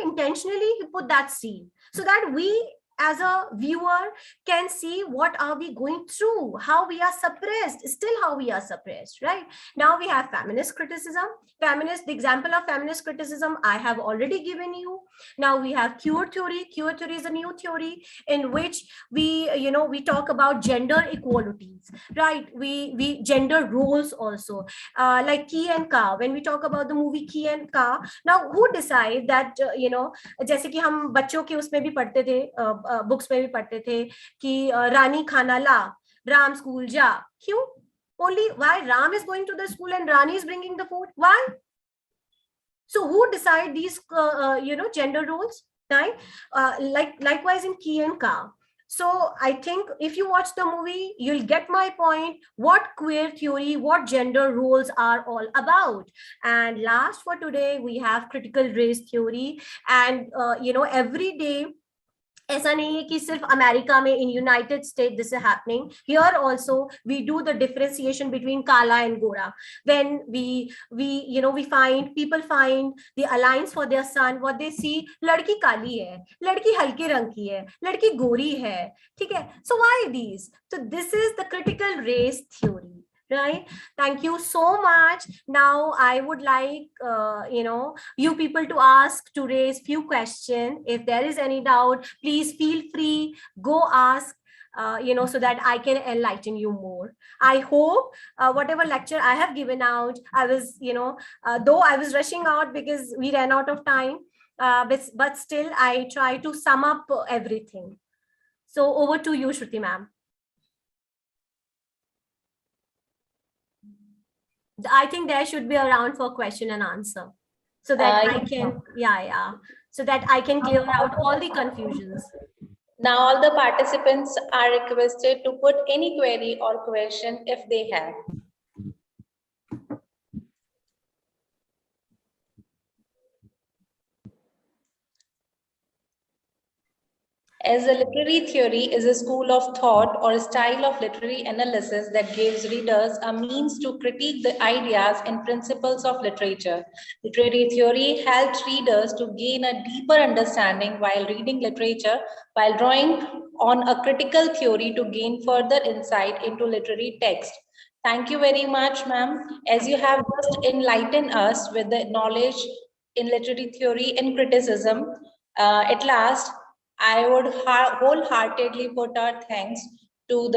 intentionally put that scene so that we as a viewer can see what are we going through, how we are suppressed, right? Now we have feminist criticism. The example of feminist criticism I have already given you. Now we have queer theory. Queer theory is a new theory in which we talk about gender equalities, right? We gender roles also, like Key and Ka. When we talk about the movie Key and Ka, now who decide that जैसे कि हम बच्चों के उसमें भी पढ़ते थे, books में भी पढ़ते थे कि रानी खाना ला, राम स्कूल जा. क्यों? Only why Ram is going to the school and Rani is bringing the food? Why? So who decide these gender roles, right? Likewise in Key and Ka. So I think if you watch the movie, you'll get my point, what queer theory, what gender roles are all about. And last for today, we have critical race theory. And every day, ऐसा नहीं है कि सिर्फ America में, in United States this is happening. Here also we do the differentiation between Kala and Gora. When we find people find the alliance for their son, what they see, लड़की काली है, लड़की हल्के रंग की है, लड़की गोरी है, ठीक है? So why these? So this is the critical race theory. Right? Thank you so much. Now I would like, you people to ask, to raise few questions. If there is any doubt, please feel free, go ask, so that I can enlighten you more. I hope whatever lecture I have given out, I was, though I was rushing out because we ran out of time, but still I try to sum up everything. So over to you, Shruti ma'am. I think there should be a round for question and answer, so that I can, so that I can clear out all the confusions. Now all the participants are requested to put any query or question if they have. As a literary theory is a school of thought or a style of literary analysis that gives readers a means to critique the ideas and principles of literature. Literary theory helps readers to gain a deeper understanding while reading literature, while drawing on a critical theory to gain further insight into literary text. Thank you very much, ma'am, as you have just enlightened us with the knowledge in literary theory and criticism. At last, I would wholeheartedly put our thanks to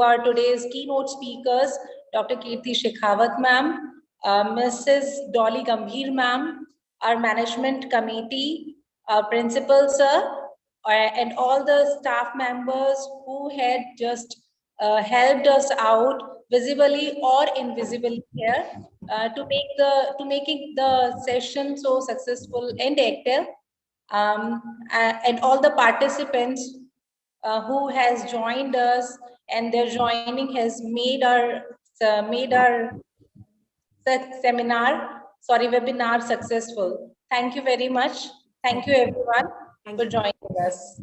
our today's keynote speakers, Dr. Kirti Shekhawat ma'am, Mrs. Dolly Gambhir ma'am, our management committee, our principal sir, and all the staff members who had just helped us out visibly or invisibly here to making the session so successful and active, and all the participants who has joined us, and their joining has made our webinar successful. Thank you very much. Thank you everyone for joining us.